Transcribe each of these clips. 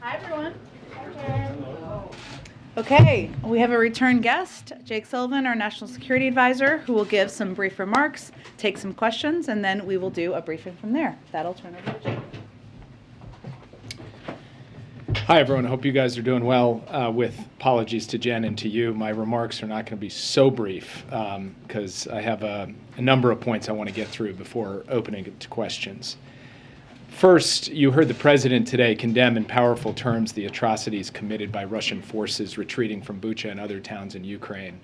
Hi, everyone. Okay, we have a return guest, Jake Sullivan, our National Security Advisor, who will give some brief remarks, take some questions, and then we will do a briefing from there. That'll turn over to Jake. Hi, everyone. I hope you guys are doing well. With apologies to Jen and to you, my remarks are not going to be so brief because I have a number of points I want to get through before opening it to questions. First, you heard the president today condemn in powerful terms the atrocities committed by Russian forces retreating from Bucha and other towns in Ukraine.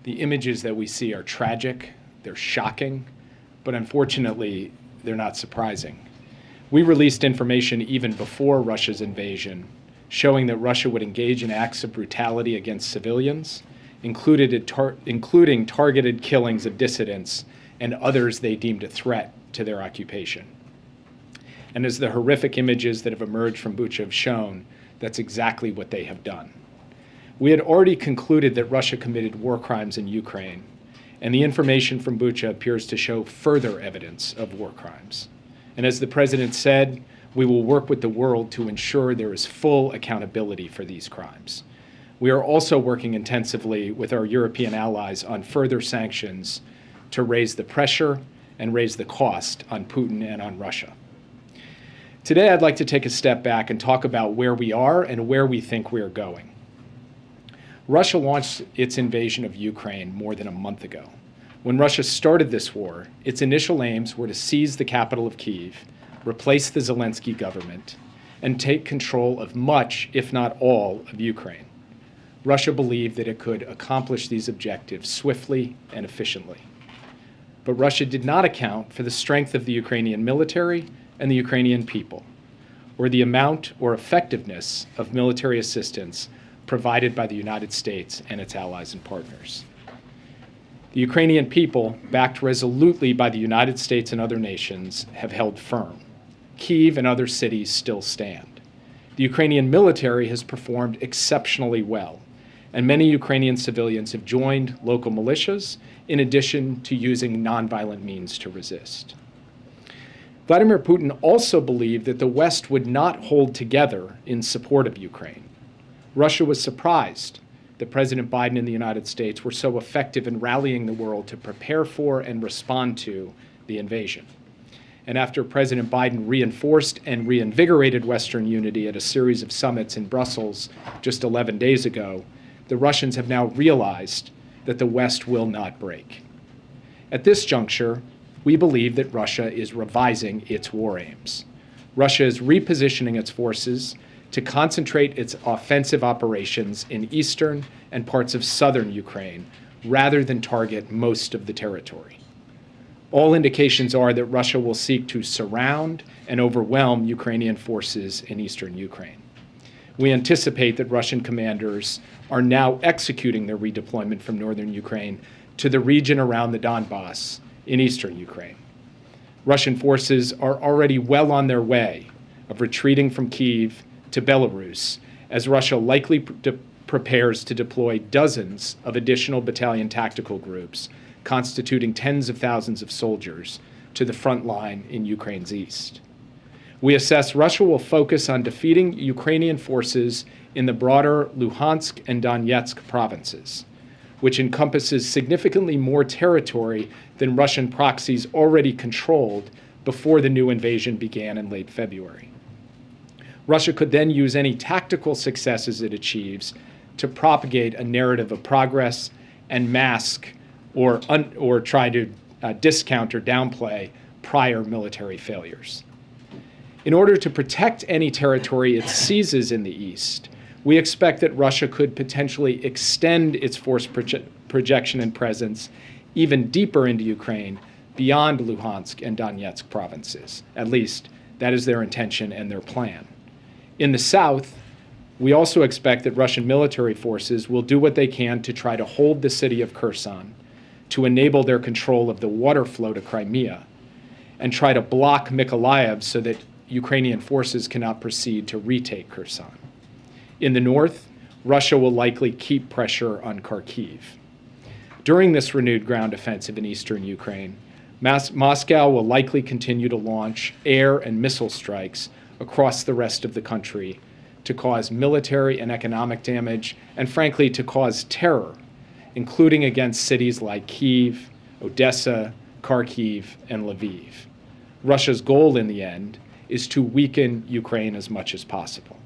The images that we see are tragic, they're shocking, but unfortunately, they're not surprising. We released information even before Russia's invasion, showing that Russia would engage in acts of brutality against civilians, including targeted killings of dissidents and others they deemed a threat to their occupation. And as the horrific images that have emerged from Bucha have shown, that's exactly what they have done. We had already concluded that Russia committed war crimes in Ukraine, and the information from Bucha appears to show further evidence of war crimes. And as the president said, we will work with the world to ensure there is full accountability for these crimes. We are also working intensively with our European allies on further sanctions to raise the pressure and raise the cost on Putin and on Russia. Today, I'd like to take a step back and talk about where we are and where we think we are going. Russia launched its invasion of Ukraine more than a month ago. When Russia started this war, its initial aims were to seize the capital of Kyiv, replace the Zelensky government, and take control of much, if not all, of Ukraine. Russia believed that it could accomplish these objectives swiftly and efficiently. But Russia did not account for the strength of the Ukrainian military and the Ukrainian people, or the amount or effectiveness of military assistance provided by the United States and its allies and partners. The Ukrainian people, backed resolutely by the United States and other nations, have held firm. Kyiv and other cities still stand. The Ukrainian military has performed exceptionally well, and many Ukrainian civilians have joined local militias in addition to using nonviolent means to resist. Vladimir Putin also believed that the West would not hold together in support of Ukraine. Russia was surprised that President Biden and the United States were so effective in rallying the world to prepare for and respond to the invasion. And after President Biden reinforced and reinvigorated Western unity at a series of summits in Brussels just 11 days ago, the Russians have now realized that the West will not break. At this juncture, we believe that Russia is revising its war aims. Russia is repositioning its forces to concentrate its offensive operations in eastern and parts of southern Ukraine, rather than target most of the territory. All indications are that Russia will seek to surround and overwhelm Ukrainian forces in eastern Ukraine. We anticipate that Russian commanders are now executing their redeployment from northern Ukraine to the region around the Donbass in eastern Ukraine. Russian forces are already well on their way of retreating from Kyiv to Belarus, as Russia likely prepares to deploy dozens of additional battalion tactical groups, constituting tens of thousands of soldiers, to the front line in Ukraine's east. We assess Russia will focus on defeating Ukrainian forces in the broader Luhansk and Donetsk provinces, which encompasses significantly more territory than Russian proxies already controlled before the new invasion began in late February. Russia could then use any tactical successes it achieves to propagate a narrative of progress and mask or try to discount or downplay prior military failures. In order to protect any territory it seizes in the east, we expect that Russia could potentially extend its force projection and presence even deeper into Ukraine beyond Luhansk and Donetsk provinces. At least, that is their intention and their plan. In the south, we also expect that Russian military forces will do what they can to try to hold the city of Kherson, to enable their control of the water flow to Crimea, and try to block Mykolaiv so that Ukrainian forces cannot proceed to retake Kherson. In the north, Russia will likely keep pressure on Kharkiv. During this renewed ground offensive in eastern Ukraine, Moscow will likely continue to launch air and missile strikes across the rest of the country to cause military and economic damage, and frankly, to cause terror, including against cities like Kyiv, Odessa, Kharkiv, and Lviv. Russia's goal in the end is to weaken Ukraine as much as possible.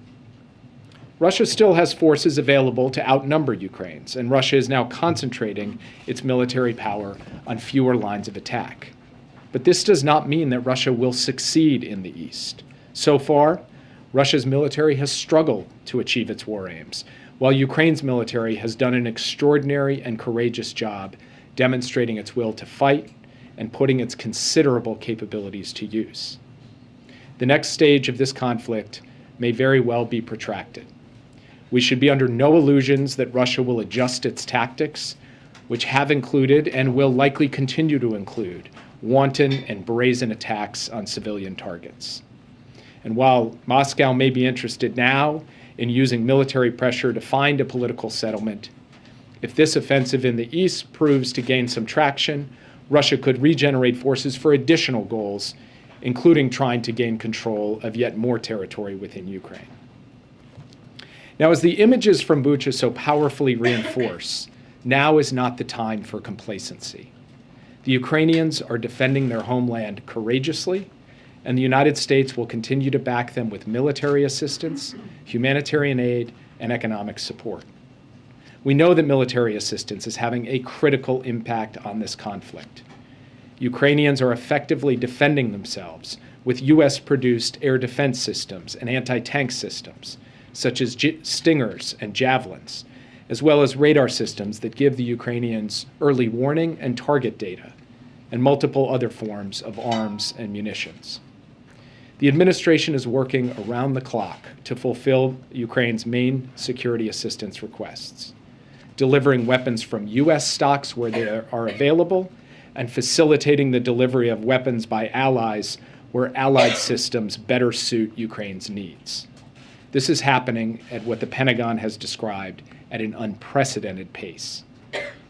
Russia still has forces available to outnumber Ukraine's, and Russia is now concentrating its military power on fewer lines of attack. But this does not mean that Russia will succeed in the East. So far, Russia's military has struggled to achieve its war aims, while Ukraine's military has done an extraordinary and courageous job demonstrating its will to fight and putting its considerable capabilities to use. The next stage of this conflict may very well be protracted. We should be under no illusions that Russia will adjust its tactics, which have included and will likely continue to include wanton and brazen attacks on civilian targets. And while Moscow may be interested now in using military pressure to find a political settlement, if this offensive in the east proves to gain some traction, Russia could regenerate forces for additional goals, including trying to gain control of yet more territory within Ukraine. Now, as the images from Bucha so powerfully reinforce, now is not the time for complacency. The Ukrainians are defending their homeland courageously, and the United States will continue to back them with military assistance, humanitarian aid, and economic support. We know that military assistance is having a critical impact on this conflict. Ukrainians are effectively defending themselves with U.S.-produced air defense systems and anti-tank systems, such as Stingers and Javelins, as well as radar systems that give the Ukrainians early warning and target data, and multiple other forms of arms and munitions. The administration is working around the clock to fulfill Ukraine's main security assistance requests, delivering weapons from U.S. stocks where they are available, and facilitating the delivery of weapons by allies where allied systems better suit Ukraine's needs. This is happening at what the Pentagon has described at an unprecedented pace.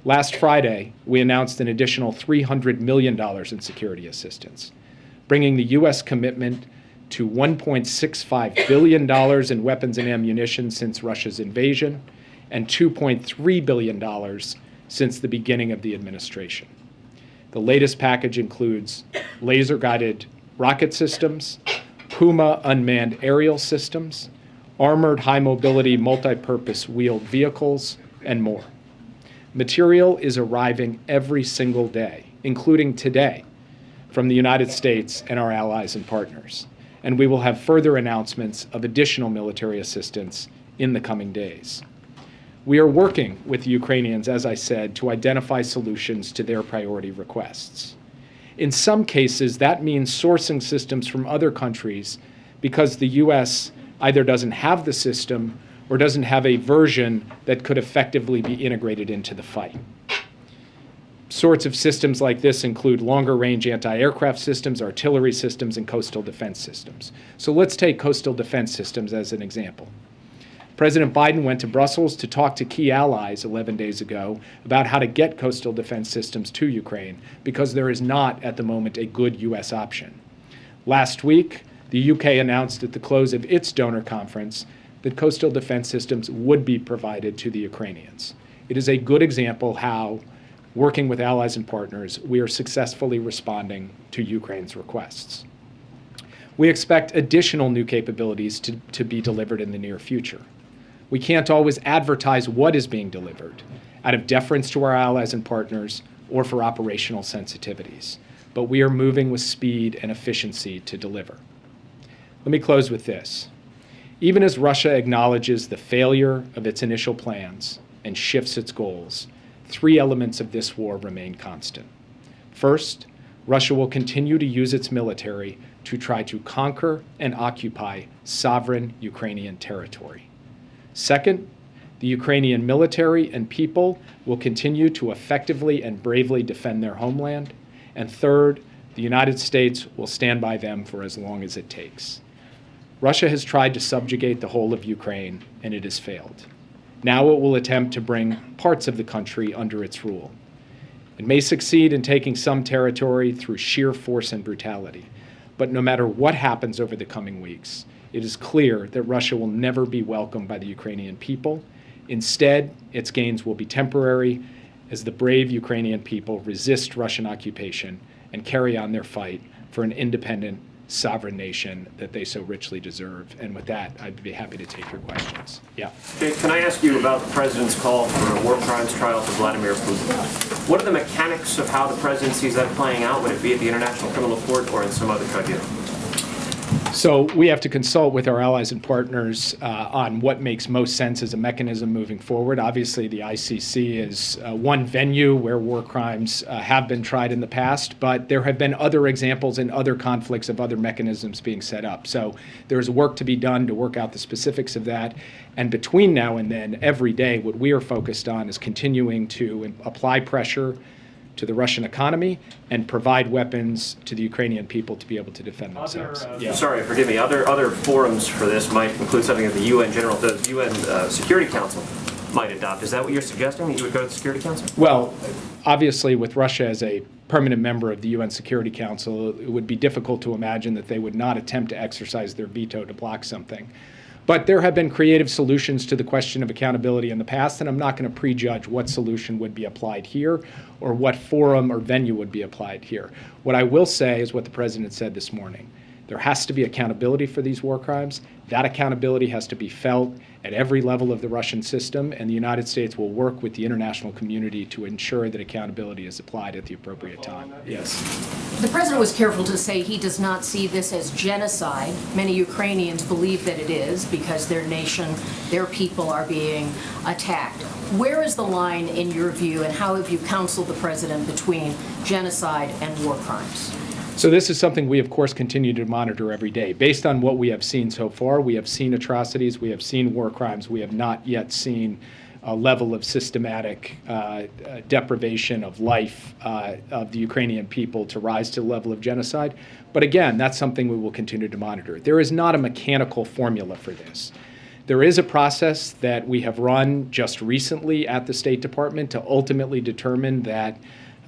Last Friday, we announced an additional $300 million in security assistance, bringing the U.S. commitment to $1.65 billion in weapons and ammunition since Russia's invasion, and $2.3 billion since the beginning of the administration. The latest package includes laser-guided rocket systems, Puma unmanned aerial systems, armored high-mobility multi-purpose wheeled vehicles, and more. Material is arriving every single day, including today, from the United States and our allies and partners. And we will have further announcements of additional military assistance in the coming days. We are working with the Ukrainians, as I said, to identify solutions to their priority requests. In some cases, that means sourcing systems from other countries because the U.S. either doesn't have the system or doesn't have a version that could effectively be integrated into the fight. Sorts of systems like this include longer-range anti-aircraft systems, artillery systems, and coastal defense systems. So let's take coastal defense systems as an example. President Biden went to Brussels to talk to key allies 11 days ago about how to get coastal defense systems to Ukraine because there is not, at the moment, a good U.S. option. Last week, the UK announced at the close of its donor conference that coastal defense systems would be provided to the Ukrainians. It is a good example how, working with allies and partners, we are successfully responding to Ukraine's requests. We expect additional new capabilities to be delivered in the near future. We can't always advertise what is being delivered out of deference to our allies and partners or for operational sensitivities, but we are moving with speed and efficiency to deliver. Let me close with this. Even as Russia acknowledges the failure of its initial plans and shifts its goals, three elements of this war remain constant. First, Russia will continue to use its military to try to conquer and occupy sovereign Ukrainian territory. Second, the Ukrainian military and people will continue to effectively and bravely defend their homeland. And third, the United States will stand by them for as long as it takes. Russia has tried to subjugate the whole of Ukraine, and it has failed. Now it will attempt to bring parts of the country under its rule. It may succeed in taking some territory through sheer force and brutality, but no matter what happens over the coming weeks, it is clear that Russia will never be welcomed by the Ukrainian people. Instead, its gains will be temporary as the brave Ukrainian people resist Russian occupation and carry on their fight for an independent, sovereign nation that they so richly deserve. And with that, I'd be happy to take your questions. Yeah. Jake, can I ask you about the president's call for a war crimes trial for Vladimir Putin? What are the mechanics of how the president sees that playing out? Would it be at the International Criminal Court or in some other tribunal? So we have to consult with our allies and partners on what makes most sense as a mechanism moving forward. Obviously, the ICC is one venue where war crimes have been tried in the past, but there have been other examples in other conflicts of other mechanisms being set up. So there's work to be done to work out the specifics of that. And between now and then, every day, what we are focused on is continuing to apply pressure to the Russian economy and provide weapons to the Ukrainian people to be able to defend themselves. Sorry, forgive me. Other forums for this might include something that the UN Security Council might adopt. Is that what you're suggesting? That you would go to the Security Council? Well, obviously, with Russia as a permanent member of the UN Security Council, it would be difficult to imagine that they would not attempt to exercise their veto to block something. But there have been creative solutions to the question of accountability in the past, and I'm not going to prejudge what solution would be applied here or what forum or venue would be applied here. What I will say is what the president said this morning. There has to be accountability for these war crimes. That accountability has to be felt at every level of the Russian system, and the United States will work with the international community to ensure that accountability is applied at the appropriate time. Yes. The president was careful to say he does not see this as genocide. Many Ukrainians believe that it is because their nation, their people are being attacked. Where is the line in your view, and how have you counseled the president between genocide and war crimes? So this is something we, of course, continue to monitor every day. Based on what we have seen so far, we have seen atrocities, we have seen war crimes, we have not yet seen a level of systematic deprivation of life of the Ukrainian people to rise to the level of genocide. But again, that's something we will continue to monitor. There is not a mechanical formula for this. There is a process that we have run just recently at the State Department to ultimately determine that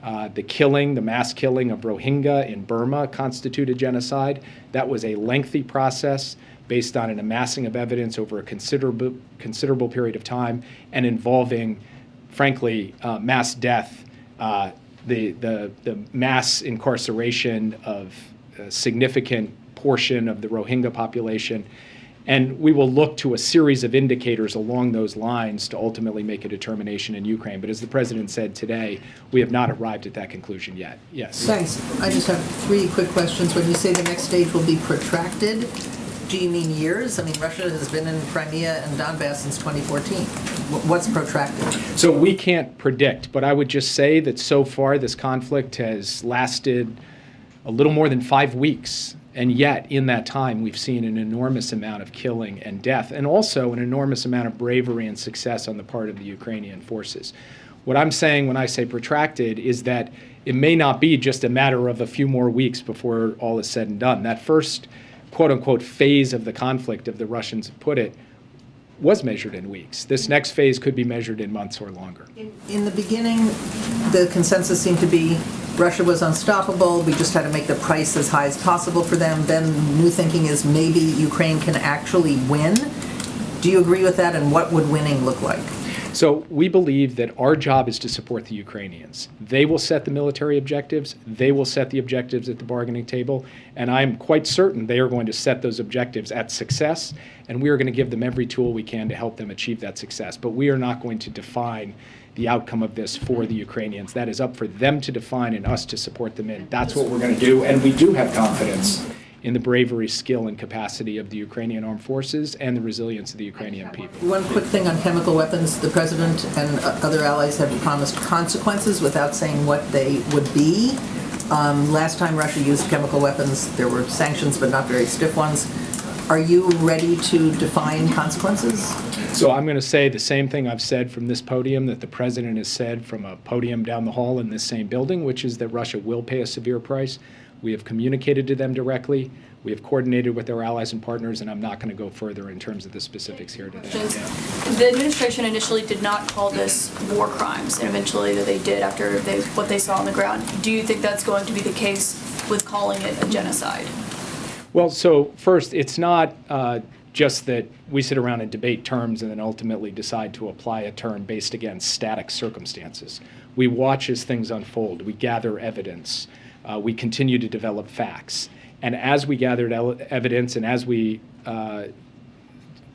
the mass killing of Rohingya in Burma constituted genocide. That was a lengthy process based on an amassing of evidence over a considerable period of time and involving, frankly, mass death, the mass incarceration of a significant portion of the Rohingya population. And we will look to a series of indicators along those lines to ultimately make a determination in Ukraine. But as the president said today, we have not arrived at that conclusion yet. Yes. Thanks. I just have 3 quick questions. When you say the next stage will be protracted, do you mean years? I mean, Russia has been in Crimea and Donbass since 2014. What's protracted? So we can't predict, but I would just say that so far this conflict has lasted a little more than 5 weeks. And yet, in that time, we've seen an enormous amount of killing and death, and also an enormous amount of bravery and success on the part of the Ukrainian forces. What I'm saying when I say protracted is that it may not be just a matter of a few more weeks before all is said and done. That first, quote-unquote, phase of the conflict, of the Russians have put it, was measured in weeks. This next phase could be measured in months or longer. In the beginning, the consensus seemed to be Russia was unstoppable. We just had to make the price as high as possible for them. Then new thinking is maybe Ukraine can actually win. Do you agree with that? And what would winning look like? So we believe that our job is to support the Ukrainians. They will set the military objectives. They will set the objectives at the bargaining table. And I'm quite certain they are going to set those objectives at success. And we are going to give them every tool we can to help them achieve that success. But we are not going to define the outcome of this for the Ukrainians. That is up for them to define and us to support them in. That's what we're going to do. And we do have confidence in the bravery, skill, and capacity of the Ukrainian armed forces and the resilience of the Ukrainian people. One quick thing on chemical weapons. The president and other allies have promised consequences without saying what they would be. Last time Russia used chemical weapons, there were sanctions, but not very stiff ones. Are you ready to define consequences? So I'm going to say the same thing I've said from this podium that the president has said from a podium down the hall in this same building, which is that Russia will pay a severe price. We have communicated to them directly. We have coordinated with our allies and partners, and I'm not going to go further in terms of the specifics here today. The administration initially did not call this war crimes, and eventually they did after what they saw on the ground. Do you think that's going to be the case with calling it a genocide? Well, so first, it's not just that we sit around and debate terms and then ultimately decide to apply a term based against static circumstances. We watch as things unfold. We gather evidence. We continue to develop facts. And as we gathered evidence and as we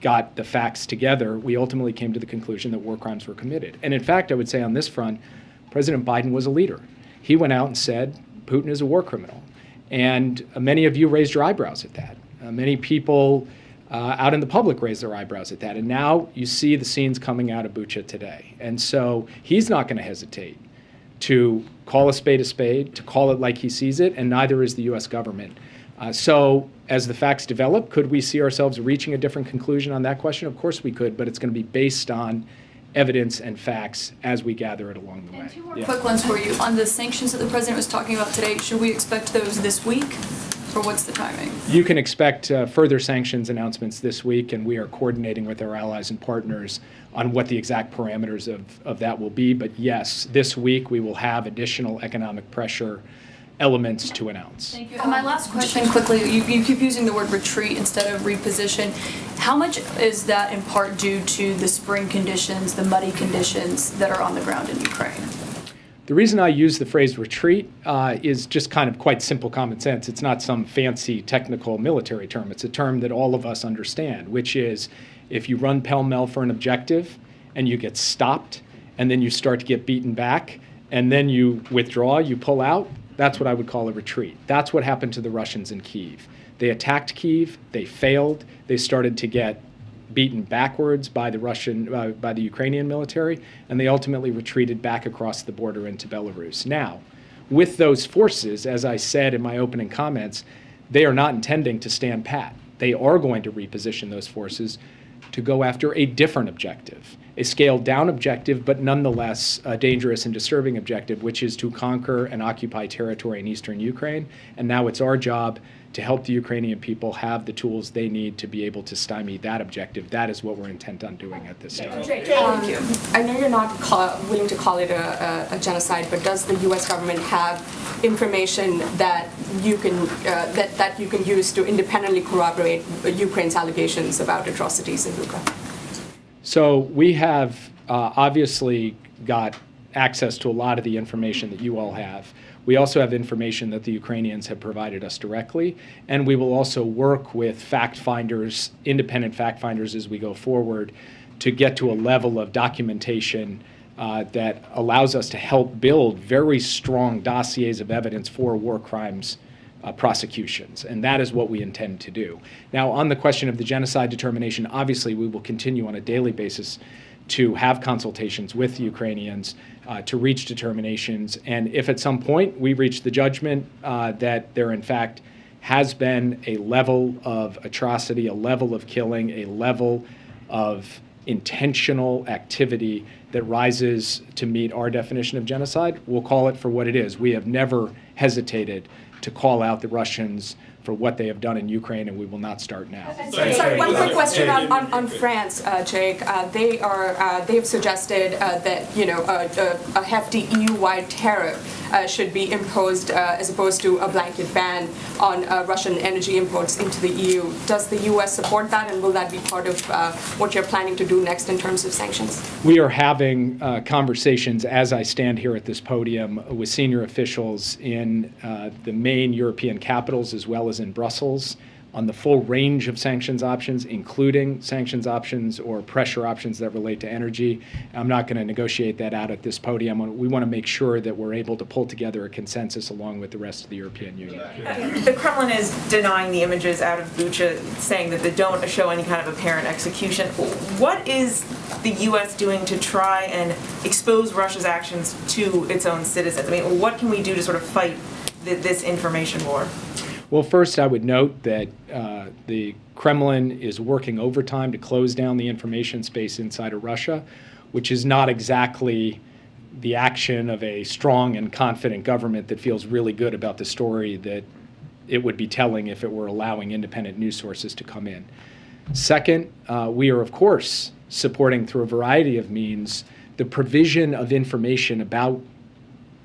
got the facts together, we ultimately came to the conclusion that war crimes were committed. And in fact, I would say on this front, President Biden was a leader. He went out and said, Putin is a war criminal. And many of you raised your eyebrows at that. Many people out in the public raised their eyebrows at that. And now you see the scenes coming out of Bucha today. And so he's not going to hesitate to call a spade, to call it like he sees it, and neither is the U.S. government. So as the facts develop, could we see ourselves reaching a different conclusion on that question? Of course we could, but it's going to be based on evidence and facts as we gather it along the way. And two more quick ones for you. On the sanctions that the president was talking about today, should we expect those this week, or what's the timing? You can expect further sanctions announcements this week, and we are coordinating with our allies and partners on what the exact parameters of that will be. But yes, this week we will have additional economic pressure elements to announce. Thank you. And my last question quickly, you keep using the word retreat instead of reposition. How much is that in part due to the spring conditions, the muddy conditions that are on the ground in Ukraine? The reason I use the phrase retreat is just kind of quite simple common sense. It's not some fancy technical military term. It's a term that all of us understand, which is if you run pell-mell for an objective and you get stopped and then you start to get beaten back and then you withdraw, you pull out, that's what I would call a retreat. That's what happened to the Russians in Kyiv. They attacked Kyiv, they failed, they started to get beaten backwards by the Ukrainian military, and they ultimately retreated back across the border into Belarus. Now, with those forces, as I said in my opening comments, they are not intending to stand pat. They are going to reposition those forces to go after a different objective, a scaled-down objective, but nonetheless a dangerous and disturbing objective, which is to conquer and occupy territory in eastern Ukraine. And now it's our job to help the Ukrainian people have the tools they need to be able to stymie that objective. That is what we're intent on doing at this time. I know you're not willing to call it a genocide, but does the U.S. government have information that you can that you can use to independently corroborate Ukraine's allegations about atrocities in Bucha? So we have obviously got access to a lot of the information that you all have. We also have information that the Ukrainians have provided us directly, and we will also work with fact finders, independent fact finders as we go forward to get to a level of documentation that allows us to help build very strong dossiers of evidence for war crimes prosecutions, and that is what we intend to do. Now, on the question of the genocide determination, obviously we will continue on a daily basis to have consultations with the Ukrainians to reach determinations, and if at some point we reach the judgment that there in fact has been a level of atrocity, a level of killing, a level of intentional activity that rises to meet our definition of genocide, we'll call it for what it is. We have never hesitated to call out the Russians for what they have done in Ukraine, and we will not start now. Sorry, one quick question on France, Jake. They've suggested that a hefty EU-wide tariff should be imposed as opposed to a blanket ban on Russian energy imports into the EU. Does the U.S. support that, and will that be part of what you're planning to do next in terms of sanctions? We are having conversations as I stand here at this podium with senior officials in the main European capitals as well as in Brussels on the full range of sanctions options, including sanctions options or pressure options that relate to energy. I'm not going to negotiate that out at this podium. We want to make sure that we're able to pull together a consensus along with the rest of the European Union. The Kremlin is denying the images out of Bucha, saying that they don't show any kind of apparent execution. What is the U.S. doing to try and expose Russia's actions to its own citizens? I mean, what can we do to sort of fight this information war? Well, first, I would note that the Kremlin is working overtime to close down the information space inside of Russia, which is not exactly the action of a strong and confident government that feels really good about the story that it would be telling if it were allowing independent news sources to come in. Second, we are, of course, supporting through a variety of means the provision of information about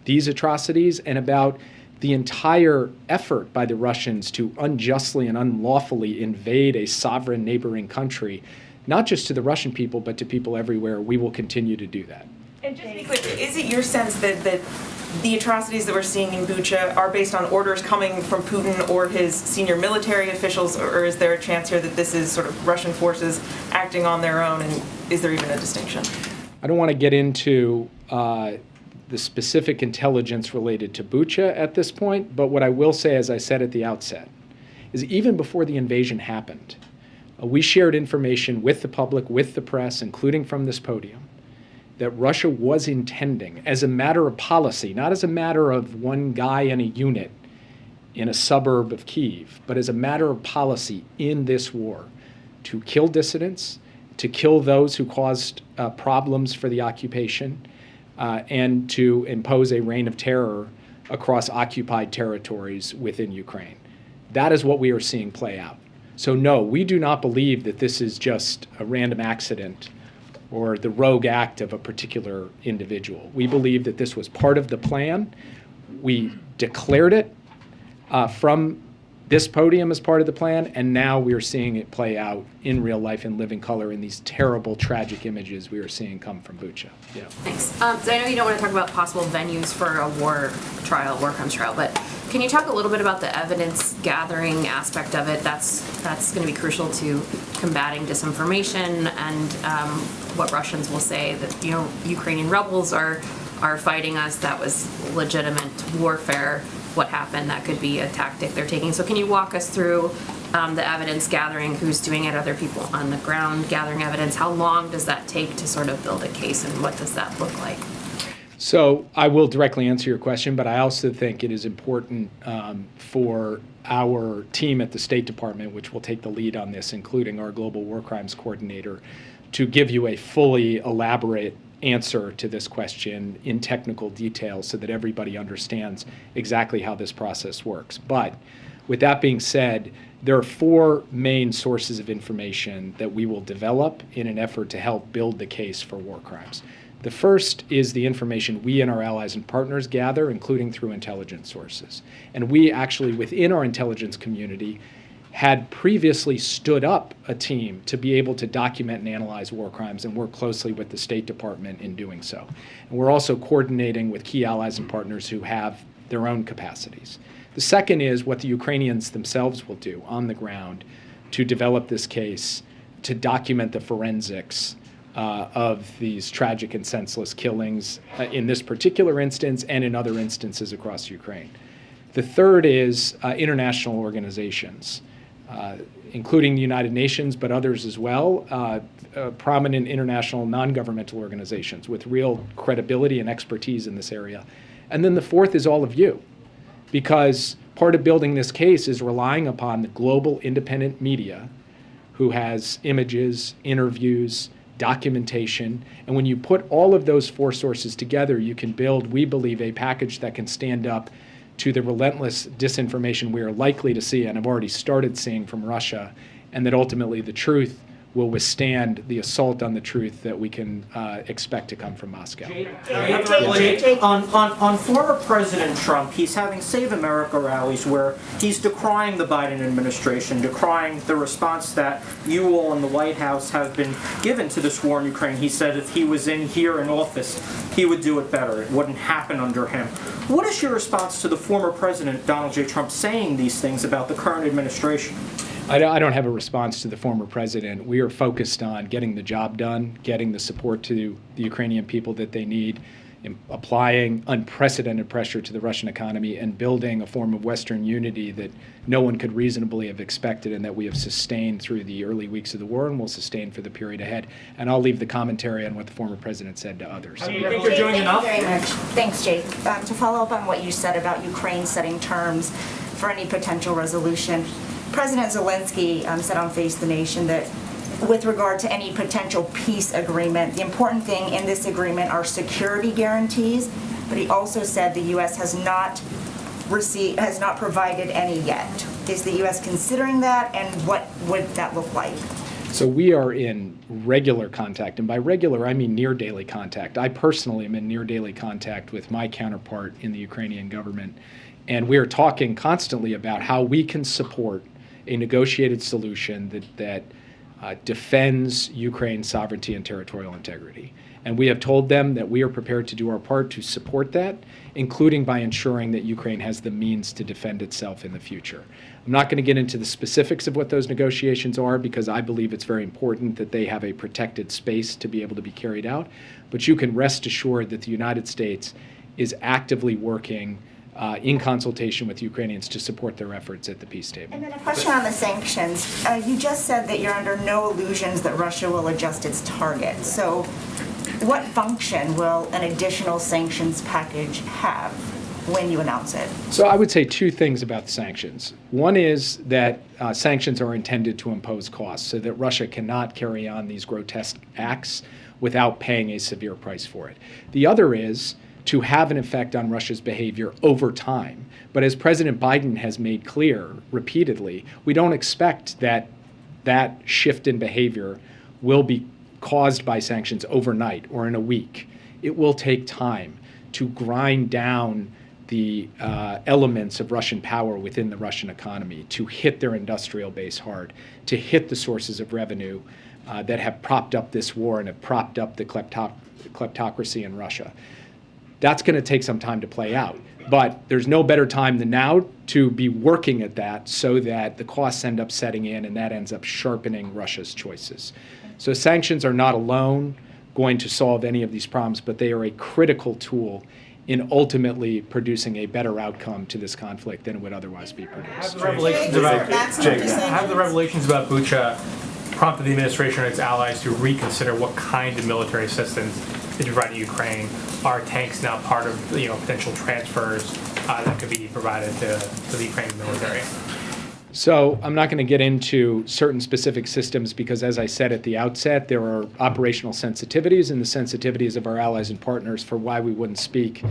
these atrocities and about the entire effort by the Russians to unjustly and unlawfully invade a sovereign neighboring country, not just to the Russian people, but to people everywhere, we will continue to do that. And just to be clear, is it your sense that the atrocities that we're seeing in Bucha are based on orders coming from Putin or his senior military officials, or is there a chance here that this is sort of Russian forces acting on their own, and is there even a distinction? I don't want to get into the specific intelligence related to Bucha at this point, but what I will say, as I said at the outset, is even before the invasion happened, we shared information with the public, with the press, including from this podium, that Russia was intending, as a matter of policy, not as a matter of one guy in a unit in a suburb of Kyiv, but as a matter of policy in this war, to kill dissidents, to kill those who caused problems for the occupation, and to impose a reign of terror across occupied territories within Ukraine. That is what we are seeing play out. So no, we do not believe that this is just a random accident or the rogue act of a particular individual. We believe that this was part of the plan. We declared it from this podium as part of the plan, and now we are seeing it play out in real life in living color in these terrible, tragic images we are seeing come from Bucha. Yeah. Thanks. So I know you don't want to talk about possible venues for a war crimes trial, but can you talk a little bit about the evidence gathering aspect of it? That's going to be crucial to combating disinformation and what Russians will say that, you know, Ukrainian rebels are fighting us. That was legitimate warfare. What happened, that could be a tactic they're taking. So can you walk us through the evidence gathering, who's doing it, other people on the ground gathering evidence? How long does that take to sort of build a case, and what does that look like? So I will directly answer your question, but I also think it is important for our team at the State Department, which will take the lead on this, including our Global War Crimes Coordinator, to give you a fully elaborate answer to this question in technical detail so that everybody understands exactly how this process works. But with that being said, there are four main sources of information that we will develop in an effort to help build the case for war crimes. The first is the information we and our allies and partners gather, including through intelligence sources. And we actually, within our intelligence community, had previously stood up a team to be able to document and analyze war crimes and work closely with the State Department in doing so. And we're also coordinating with key allies and partners who have their own capacities. The second is what the Ukrainians themselves will do on the ground to develop this case, to document the forensics of these tragic and senseless killings in this particular instance and in other instances across Ukraine. The third is international organizations, including the United Nations, but others as well, prominent international non-governmental organizations with real credibility and expertise in this area. And then the fourth is all of you, because part of building this case is relying upon the global independent media who has images, interviews, documentation, and when you put all of those four sources together, you can build, we believe, a package that can stand up to the relentless disinformation we are likely to see and have already started seeing from Russia, and that ultimately the truth will withstand the assault on the truth that we can expect to come from Moscow. On former President Trump, he's having Save America rallies where he's decrying the Biden administration, decrying the response that you all in the White House have been given to this war in Ukraine. He said if he was here in office, he would do it better. It wouldn't happen under him. What is your response to the former President Donald J. Trump saying these things about the current administration? I don't have a response to the former president. We are focused on getting the job done, getting the support to the Ukrainian people that they need, applying unprecedented pressure to the Russian economy, and building a form of Western unity that no one could reasonably have expected and that we have sustained through the early weeks of the war and will sustain for the period ahead. And I'll leave the commentary on what the former president said to others. Do you think you're doing enough? Thank you very much. Thanks, Jake. To follow up on what you said about Ukraine setting terms for any potential resolution, President Zelensky said on Face the Nation that with regard to any potential peace agreement, the important thing in this agreement are security guarantees, but he also said the U.S. has not provided any yet. Is the U.S. considering that, and what would that look like? So we are in regular contact, and by regular I mean near daily contact. I personally am in near daily contact with my counterpart in the Ukrainian government, And we are talking constantly about how we can support a negotiated solution that defends Ukraine's sovereignty and territorial integrity. And we have told them that we are prepared to do our part to support that, including by ensuring that Ukraine has the means to defend itself in the future. I'm not going to get into the specifics of what those negotiations are because I believe it's very important that they have a protected space to be able to be carried out. But you can rest assured that the United States is actively working in consultation with Ukrainians to support their efforts at the peace table. And then a question on the sanctions. You just said that you're under no illusions that Russia will adjust its target. So what function will an additional sanctions package have when you announce it? So I would say two things about the sanctions. One is that sanctions are intended to impose costs so that Russia cannot carry on these grotesque acts without paying a severe price for it. The other is to have an effect on Russia's behavior over time. But as President Biden has made clear repeatedly, we don't expect that that shift in behavior will be caused by sanctions overnight or in a week. It will take time to grind down the elements of Russian power within the Russian economy, to hit their industrial base hard, to hit the sources of revenue that have propped up this war and have propped up the kleptocracy in Russia. That's going to take some time to play out. But there's no better time than now to be working at that so that the costs end up setting in and that ends up sharpening Russia's choices. So sanctions are not alone going to solve any of these problems, but they are a critical tool in ultimately producing a better outcome to this conflict than it would otherwise be produced. Have the revelations about Bucha prompted the administration and its allies to reconsider what kind of military assistance they provide to Ukraine? Are tanks now part of potential transfers that could be provided to the Ukrainian military? So I'm not going to get into certain specific systems because, as I said at the outset, there are operational sensitivities and the sensitivities of our allies and partners for why we wouldn't speak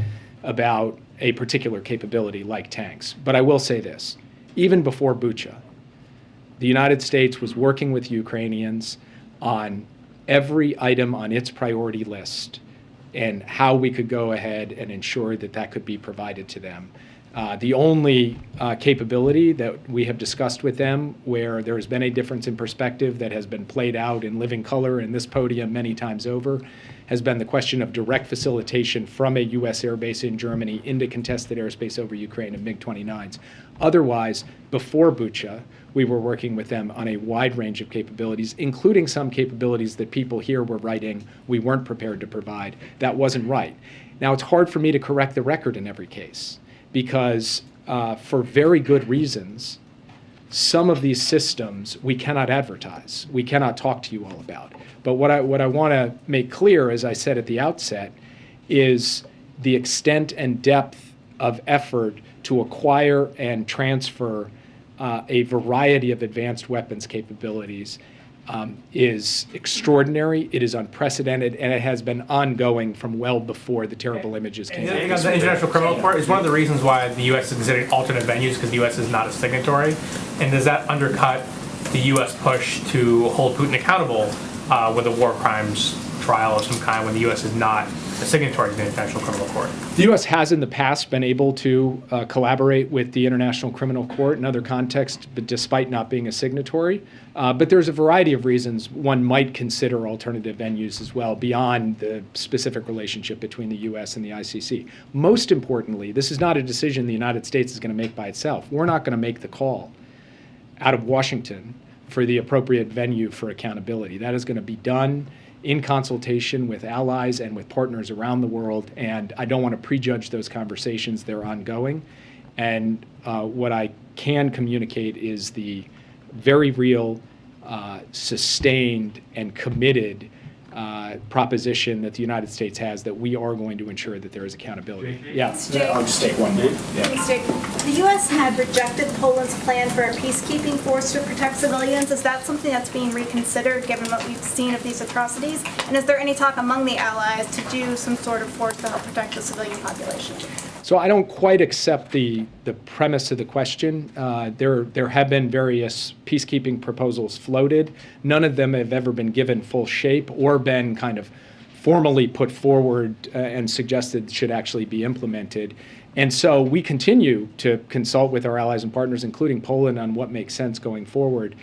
about a particular capability like tanks. But I will say this. Even before Bucha, the United States was working with Ukrainians on every item on its priority list and how we could go ahead and ensure that that could be provided to them. The only capability that we have discussed with them where there has been a difference in perspective that has been played out in living color in this podium many times over has been the question of direct facilitation from a U.S. airbase in Germany into contested airspace over Ukraine of MiG-29s. Otherwise, before Bucha, we were working with them on a wide range of capabilities, including some capabilities that people here were writing we weren't prepared to provide. That wasn't right. Now, it's hard for me to correct the record in every case because for very good reasons, some of these systems we cannot advertise. We cannot talk to you all about. But what I want to make clear, as I said at the outset, is the extent and depth of effort to acquire and transfer a variety of advanced weapons capabilities is extraordinary, it is unprecedented, and it has been ongoing from well before the terrible images came out. The International Criminal Court is one of the reasons why the U.S. is considering alternate venues because the U.S. is not a signatory. And does that undercut the U.S. push to hold Putin accountable with a war crimes trial of some kind when the U.S. is not a signatory to the International Criminal Court? The U.S. has in the past been able to collaborate with the International Criminal Court in other contexts, but despite not being a signatory. But there's a variety of reasons one might consider alternative venues as well beyond the specific relationship between the U.S. and the ICC. Most importantly, this is not a decision the United States is going to make by itself. We're not going to make the call out of Washington for the appropriate venue for accountability. That is going to be done in consultation with allies and with partners around the world, and I don't want to prejudge those conversations. They're ongoing. And what I can communicate is the very real, sustained, and committed proposition that the United States has that we are going to ensure that there is accountability. Yeah, I'll just take one more. Yeah. The U.S. had rejected Poland's plan for a peacekeeping force to protect civilians. Is that something that's being reconsidered given what we've seen of these atrocities? And is there any talk among the allies to do some sort of force to help protect the civilian population? So I don't quite accept the premise of the question. There have been various peacekeeping proposals floated. None of them have ever been given full shape or been kind of formally put forward and suggested should actually be implemented. And so we continue to consult with our allies and partners, including Poland, on what makes sense going forward.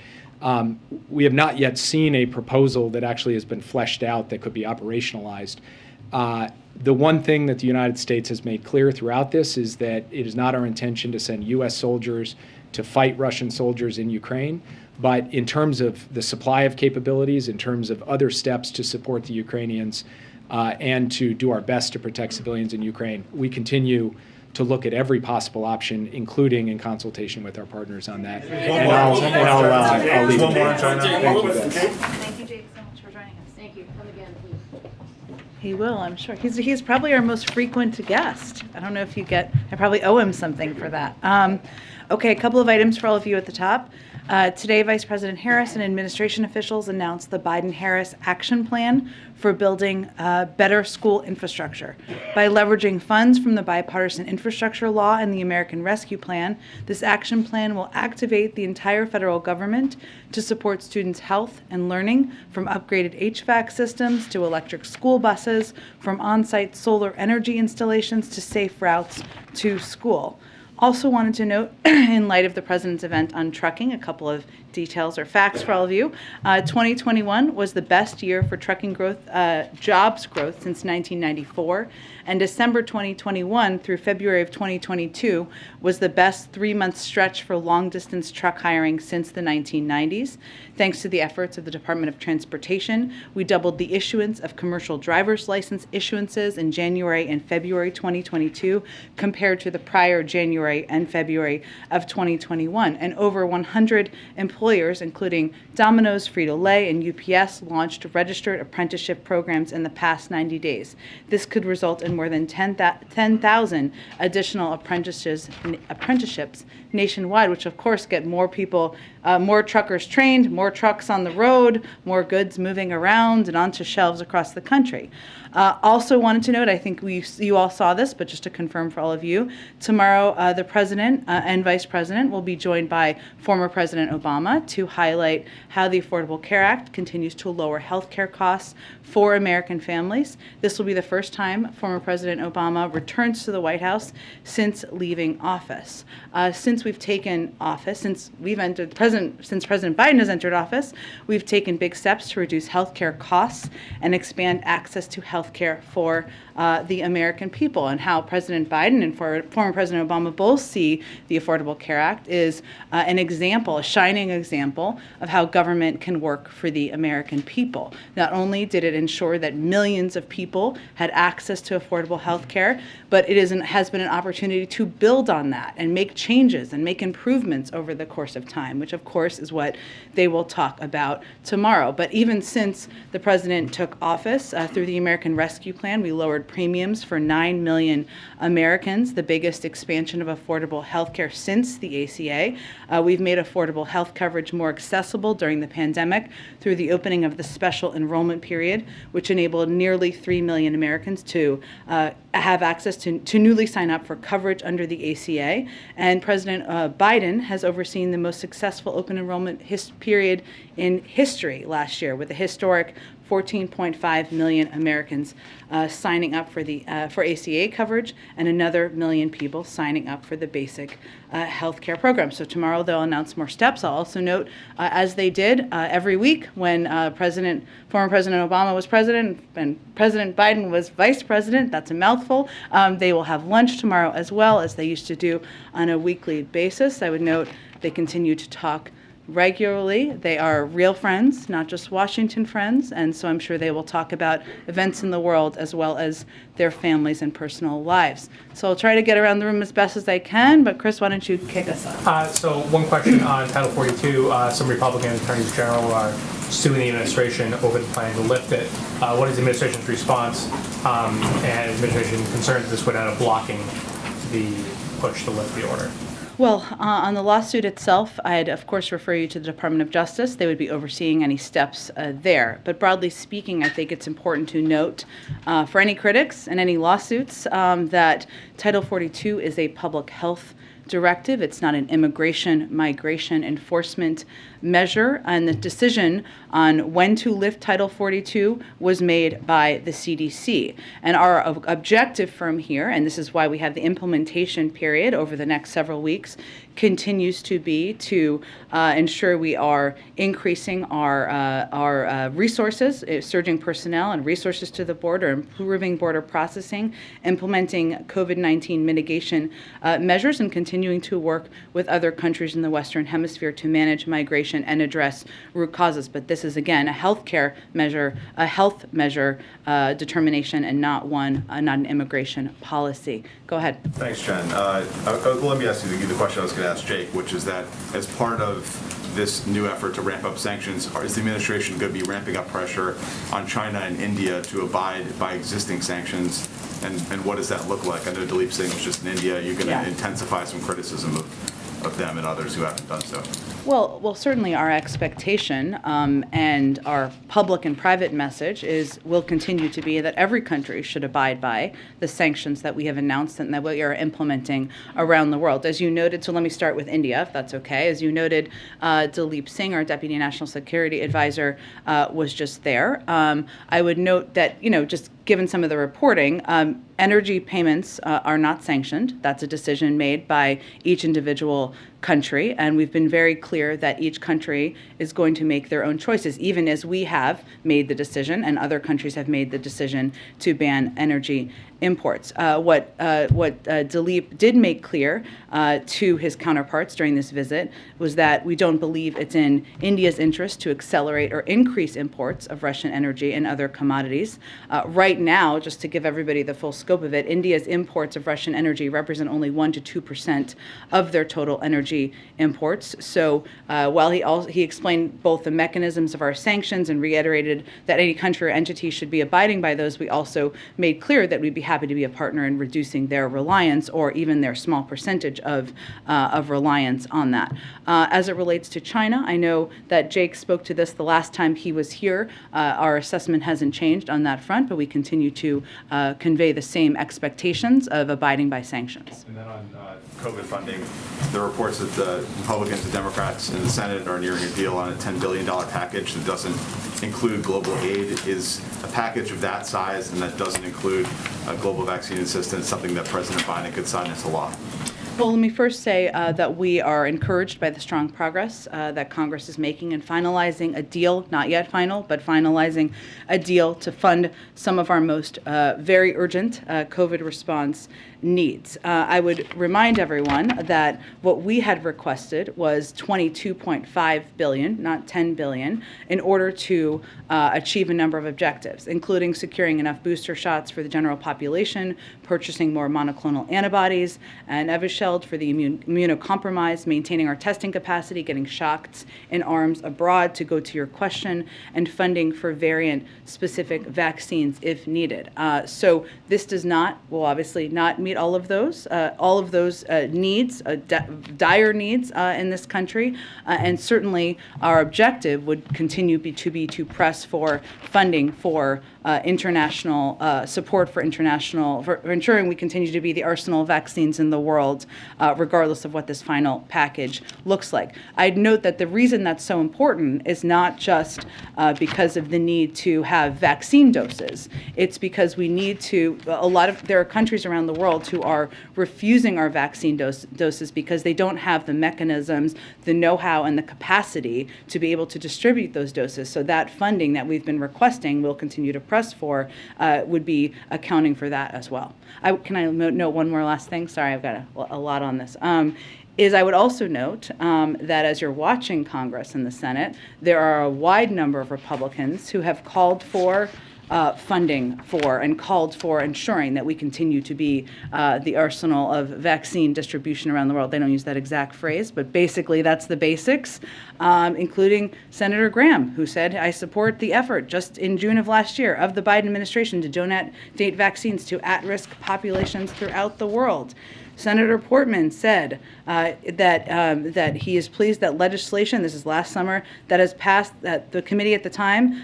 We have not yet seen a proposal that actually has been fleshed out that could be operationalized. The one thing that the United States has made clear throughout this is that it is not our intention to send U.S. soldiers to fight Russian soldiers in Ukraine. But in terms of the supply of capabilities, in terms of other steps to support the Ukrainians, and to do our best to protect civilians in Ukraine, we continue to look at every possible option, including in consultation with our partners on that. And I'll leave it there. Thank you, guys. Thank you, Jake, so much for joining us. Thank you. Come again, please. He will, I'm sure. He's probably our most frequent guest. I don't know if you get, I probably owe him something for that. Okay, a couple of items for all of you at the top. Today, Vice President Harris and administration officials announced the Biden-Harris Action Plan for building better school infrastructure. By leveraging funds from the Bipartisan Infrastructure Law and the American Rescue Plan, this action plan will activate the entire federal government to support students' health and learning, from upgraded HVAC systems to electric school buses, from on-site solar energy installations to safe routes to school. Also wanted to note, in light of the President's event on trucking, a couple of details or facts for all of you. 2021 was the best year for trucking growth, jobs growth since 1994, and December 2021 through February of 2022 was the best 3-month stretch for long-distance truck hiring since the 1990s. Thanks to the efforts of the Department of Transportation, we doubled the issuance of commercial driver's license issuances in January and February 2022 compared to the prior January and February of 2021. And over 100 employers, including Domino's, Frito-Lay, and UPS, launched registered apprenticeship programs in the past 90 days. This could result in more than 10,000 additional apprenticeships nationwide, which of course get more people, more truckers trained, more trucks on the road, more goods moving around and onto shelves across the country. Also wanted to note, I think you all saw this, but just to confirm for all of you, tomorrow the President and Vice President will be joined by former President Obama to highlight how the Affordable Care Act continues to lower health care costs for American families. This will be the first time former President Obama returns to the White House since leaving office. Since we've taken office, since President Biden has entered office, we've taken big steps to reduce health care costs and expand access to health care for the American people. And how President Biden and former President Obama both see the Affordable Care Act is an example, a shining example of how government can work for the American people. Not only did it ensure that millions of people had access to affordable health care, but it has been an opportunity to build on that and make changes and make improvements over the course of time, which of course is what they will talk about tomorrow. But even since the President took office, through the American Rescue Plan, we lowered premiums for 9 million Americans, the biggest expansion of affordable health care since the ACA. We've made affordable health coverage more accessible during the pandemic through the opening of the special enrollment period, which enabled nearly 3 million Americans to have access to newly sign up for coverage under the ACA. And President Biden has overseen the most successful open enrollment period in history last year, with a historic 14.5 million Americans signing up for ACA coverage, and another million people signing up for the basic health care program. So tomorrow they'll announce more steps. I'll also note, as they did every week when former President Obama was president and President Biden was vice president, that's a mouthful, they will have lunch tomorrow as well, as they used to do on a weekly basis. I would note they continue to talk regularly. They are real friends, not just Washington friends, and so I'm sure they will talk about events in the world as well as their families and personal lives. So I'll try to get around the room as best as I can, but Chris, why don't you kick us off? So one question on Title 42. Some Republican attorneys general are suing the administration over the plan to lift it. What is the administration's response, and administration concerns this would end up blocking the push to lift the order? Well, on the lawsuit itself, I'd of course refer you to the Department of Justice. They would be overseeing any steps there. But broadly speaking, I think it's important to note for any critics and any lawsuits that Title 42 is a public health directive. It's not an immigration migration enforcement measure. And the decision on when to lift Title 42 was made by the CDC. And our objective from here, and this is why we have the implementation period over the next several weeks, continues to be to ensure we are increasing our resources, surging personnel and resources to the border, improving border processing, implementing COVID-19 mitigation measures, and continuing to work with other countries in the Western Hemisphere to manage migration and address root causes. But this is, again, a healthcare measure, a health measure determination, and not an immigration policy. Go ahead. Thanks, Jen. Let me ask you the question I was going to ask Jake, which is that as part of this new effort to ramp up sanctions, is the administration going to be ramping up pressure on China and India to abide by existing sanctions? And what does that look like? I know Dilip Singh was just in India. You're going to intensify some criticism of them and others who haven't done so. Well, certainly our expectation and our public and private message will continue to be that every country should abide by the sanctions that we have announced and that we are implementing around the world. As you noted, so let me start with India, if that's okay. As you noted, Dilip Singh, our Deputy National Security Advisor, was just there. I would note that, just given some of the reporting, energy payments are not sanctioned. That's a decision made by each individual country, and we've been very clear that each country is going to make their own choices, even as we have made the decision and other countries have made the decision to ban energy imports. What Dilip did make clear to his counterparts during this visit was that we don't believe it's in India's interest to accelerate or increase imports of Russian energy and other commodities. Right now, just to give everybody the full scope of it, India's imports of Russian energy represent only 1% to 2% of their total energy imports. So while he explained both the mechanisms of our sanctions and reiterated that any country or entity should be abiding by those, we also made clear that we'd be happy to be a partner in reducing their reliance or even their small percentage of reliance on that. As it relates to China, I know that Jake spoke to this the last time he was here. Our assessment hasn't changed on that front, but we continue to convey the same expectations of abiding by sanctions. And then on COVID funding, there are reports that the Republicans and Democrats in the Senate are nearing a deal on a $10 billion package that doesn't include global aid. Is a package of that size and that doesn't include global vaccine assistance something that President Biden could sign into law? Well, let me first say that we are encouraged by the strong progress that Congress is making in finalizing a deal, not yet final, but finalizing a deal to fund some of our most very urgent COVID response needs. I would remind everyone that what we had requested was $22.5 billion, not $10 billion, in order to achieve a number of objectives, including securing enough booster shots for the general population, purchasing more monoclonal antibodies and Evusheld for the immunocompromised, maintaining our testing capacity, getting shots in arms abroad, to go to your question, and funding for variant-specific vaccines if needed. So this does not, will obviously not meet all of those needs, dire needs in this country, and certainly our objective would continue to press for funding for international support for ensuring we continue to be the arsenal of vaccines in the world, regardless of what this final package looks like. I'd note that the reason that's so important is not just because of the need to have vaccine doses. It's because we need to, there are countries around the world who are refusing our vaccine doses because they don't have the mechanisms, the know-how, and the capacity to be able to distribute those doses. So that funding that we've been requesting, we'll continue to press for, would be accounting for that as well. Can I note one more last thing? Sorry, I've got a lot on this. I would also note that as you're watching Congress and the Senate, there are a wide number of Republicans who have called for funding for and called for ensuring that we continue to be the arsenal of vaccine distribution around the world. They don't use that exact phrase, but basically that's the basics, including Senator Graham, who said, I support the effort just in June of last year of the Biden administration to donate vaccines to at-risk populations throughout the world. Senator Portman said that he is pleased that legislation, this is last summer, that has passed, that the committee at the time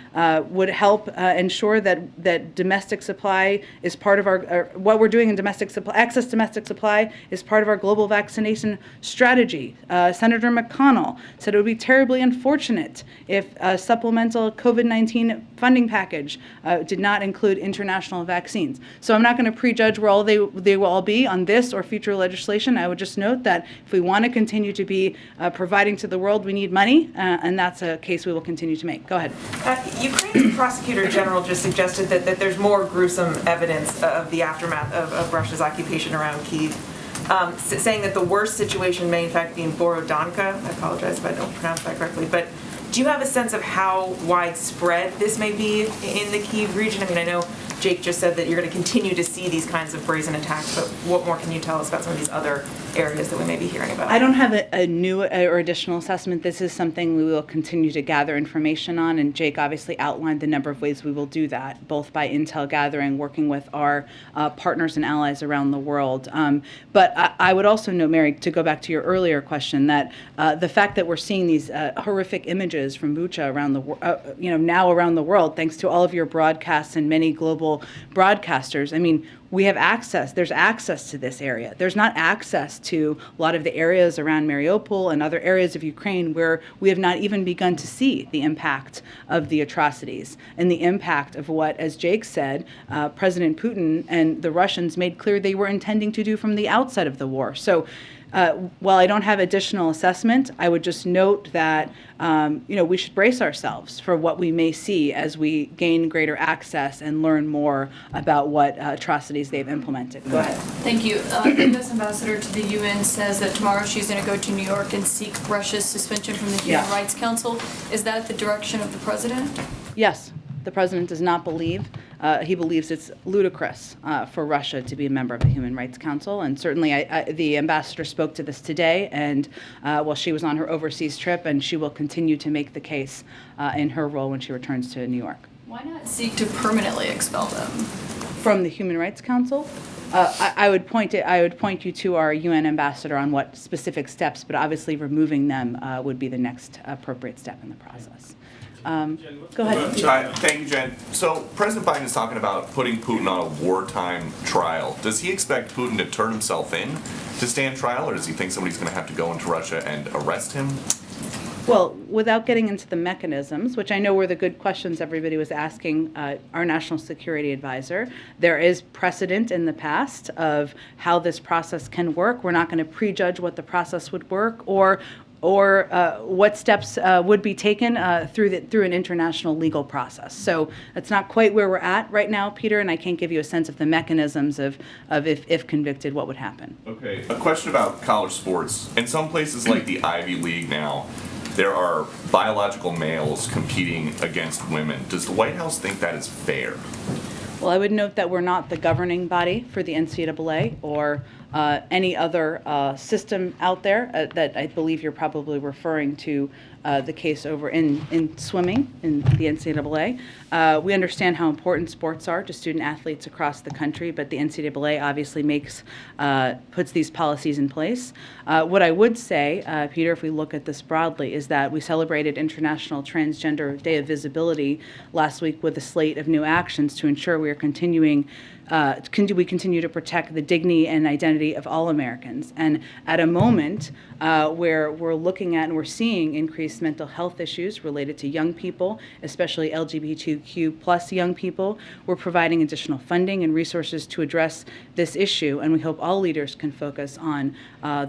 would help ensure that domestic supply is part of our, what we're doing in domestic supply, access to domestic supply is part of our global vaccination strategy. Senator McConnell said it would be terribly unfortunate if a supplemental COVID-19 funding package did not include international vaccines. So I'm not going to prejudge where all they will all be on this or future legislation. I would just note that if we want to continue to be providing to the world, we need money, and that's a case we will continue to make. Go ahead. Ukraine's prosecutor general just suggested that there's more gruesome evidence of the aftermath of Russia's occupation around Kyiv, saying that the worst situation may in fact be in Borodanka. I apologize if I don't pronounce that correctly, but do you have a sense of how widespread this may be in the Kyiv region? I mean, I know Jake just said that you're going to continue to see these kinds of brazen attacks, but what more can you tell us about some of these other areas that we may be hearing about? I don't have a new or additional assessment. This is something we will continue to gather information on, and Jake obviously outlined the number of ways we will do that, both by intel gathering, working with our partners and allies around the world. But I would also note, Mary, to go back to your earlier question, that the fact that we're seeing these horrific images from Bucha around the now around the world, thanks to all of your broadcasts and many global broadcasters. I mean, we have access. There's access to this area. There's not access to a lot of the areas around Mariupol and other areas of Ukraine where we have not even begun to see the impact of the atrocities and the impact of what, as Jake said, President Putin and the Russians made clear they were intending to do from the outset of the war. So while I don't have additional assessment, I would just note that we should brace ourselves for what we may see as we gain greater access and learn more about what atrocities they've implemented. Go ahead. Thank you. The U.S. ambassador to the UN says that tomorrow she's going to go to New York and seek Russia's suspension from the Human Rights Council. Is that the direction of the president? Yes. The president does not believe, he believes it's ludicrous for Russia to be a member of the Human Rights Council. And certainly the ambassador spoke to this today, and while she was on her overseas trip, and she will continue to make the case in her role when she returns to New York. Why not seek to permanently expel them? From the Human Rights Council? I would point you to our UN ambassador on what specific steps, but obviously removing them would be the next appropriate step in the process. Go ahead. Thank you, Jen. So President Biden is talking about putting Putin on a wartime trial. Does he expect Putin to turn himself in to stand trial, or does he think somebody's going to have to go into Russia and arrest him? Well, without getting into the mechanisms, which I know were the good questions everybody was asking our national security advisor, there is precedent in the past of how this process can work. We're not going to prejudge what the process would work or what steps would be taken through an international legal process. So that's not quite where we're at right now, Peter, and I can't give you a sense of the mechanisms of if convicted, what would happen. Okay, a question about college sports. In some places like the Ivy League now, there are biological males competing against women. Does the White House think that is fair? Well, I would note that we're not the governing body for the NCAA or any other system out there that I believe you're probably referring to the case over in swimming in the NCAA. We understand how important sports are to student athletes across the country, but the NCAA obviously puts these policies in place. What I would say, Peter, if we look at this broadly, is that we celebrated International Transgender Day of Visibility last week with a slate of new actions to ensure we continue to protect the dignity and identity of all Americans. And at a moment where we're looking at and we're seeing increased mental health issues related to young people, especially LGBTQ plus young people, we're providing additional funding and resources to address this issue. And we hope all leaders can focus on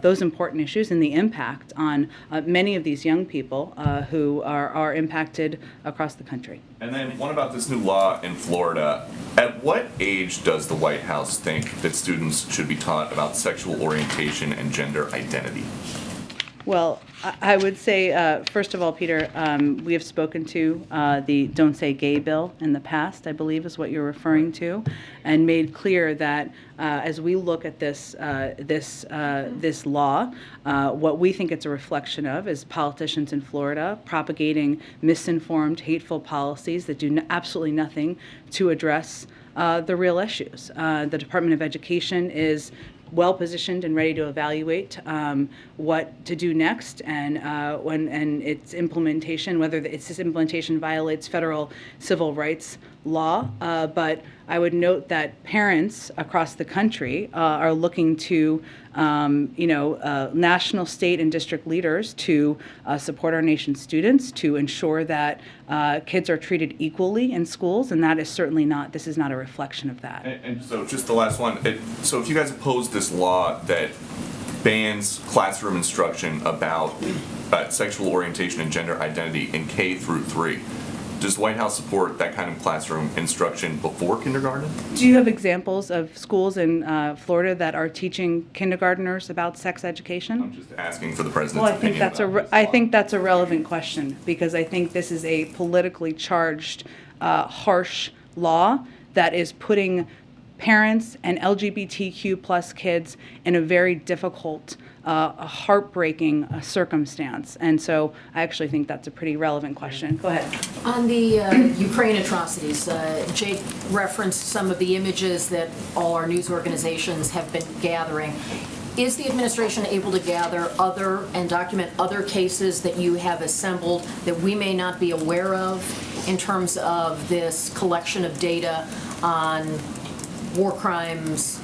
those important issues and the impact on many of these young people who are impacted across the country. And then one about this new law in Florida. At what age does the White House think that students should be taught about sexual orientation and gender identity? Well, I would say, first of all, Peter, we have spoken to the Don't Say Gay bill in the past, I believe is what you're referring to, and made clear that as we look at this law, what we think it's a reflection of is politicians in Florida propagating misinformed, hateful policies that do absolutely nothing to address the real issues. The Department of Education is well positioned and ready to evaluate what to do next, and its implementation, whether its implementation violates federal civil rights law. But I would note that parents across the country are looking to national, state, and district leaders to support our nation's students, to ensure that kids are treated equally in schools, and that is certainly not, this is not a reflection of that. And so just the last one, so if you guys oppose this law that bans classroom instruction about sexual orientation and gender identity in K through 3, does the White House support that kind of classroom instruction before kindergarten? Do you have examples of schools in Florida that are teaching kindergarteners about sex education? I'm just asking for the president's Well, I think opinion. I think that's a relevant question, because I think this is a politically charged, harsh law that is putting parents and LGBTQ plus kids in a very difficult, heartbreaking circumstance. And so I actually think that's a pretty relevant question. Go ahead. On the Ukraine atrocities, Jake referenced some of the images that all our news organizations have been gathering. Is the administration able to gather other and document other cases that you have assembled that we may not be aware of in terms of this collection of data on war crimes,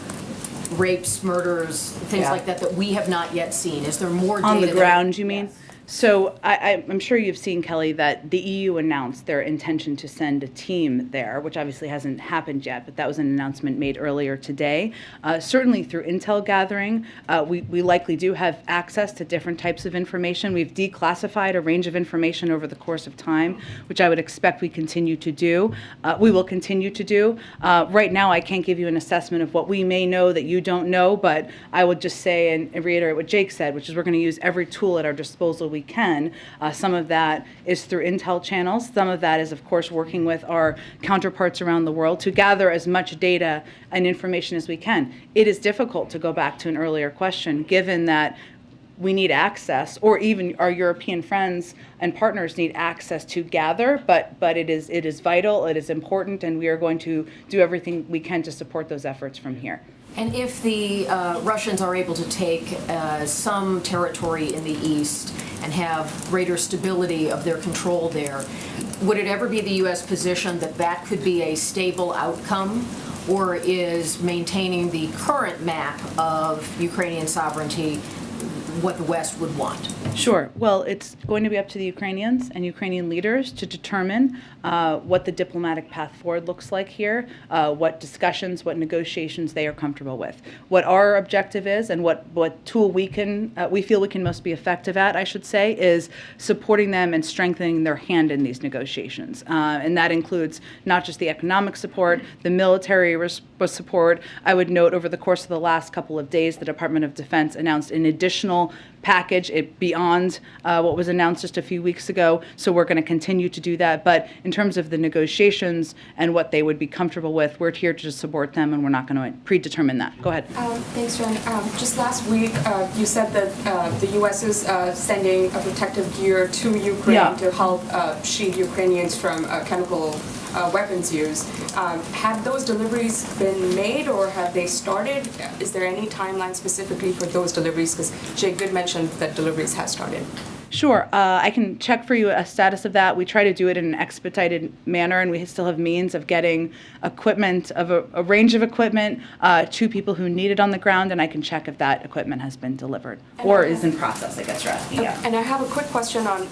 rapes, murders, things like that we have not yet seen? Is there more data? On the ground, you mean? Yes. So I'm sure you've seen, Kelly, that the EU announced their intention to send a team there, which obviously hasn't happened yet, but that was an announcement made earlier today. Certainly through intel gathering, we likely do have access to different types of information. We've declassified a range of information over the course of time, which I would expect we continue to do. We will continue to do. Right now, I can't give you an assessment of what we may know that you don't know, but I would just say and reiterate what Jake said, which is we're going to use every tool at our disposal we can. Some of that is through intel channels. Some of that is, of course, working with our counterparts around the world to gather as much data and information as we can. It is difficult, to go back to an earlier question, given that we need access, or even our European friends and partners need access to gather, but it is vital, it is important, and we are going to do everything we can to support those efforts from here. And if the Russians are able to take some territory in the east and have greater stability of their control there, would it ever be the U.S. position that that could be a stable outcome, or is maintaining the current map of Ukrainian sovereignty what the West would want? Sure. Well, it's going to be up to the Ukrainians and Ukrainian leaders to determine what the diplomatic path forward looks like here, what discussions, what negotiations they are comfortable with. What our objective is, and what tool we feel we can most be effective at, I should say, is supporting them and strengthening their hand in these negotiations. And that includes not just the economic support, the military support. I would note over the course of the last couple of days, the Department of Defense announced an additional package beyond what was announced just a few weeks ago. So we're going to continue to do that. But in terms of the negotiations and what they would be comfortable with, we're here to support them, and we're not going to predetermine that. Go ahead. Thanks, Jen. Just last week, you said that the U.S. is sending a protective gear to Ukraine to help shield Ukrainians from chemical weapons use. Have those deliveries been made, or have they started? Is there any timeline specifically for those deliveries? Because Jake did mention that deliveries have started. Sure. I can check for you a status of that. We try to do it in an expedited manner, and we still have means of getting equipment, of a range of equipment, to people who need it on the ground, and I can check if that equipment has been delivered or is in process, I guess you're asking. Yeah. And I have a quick question on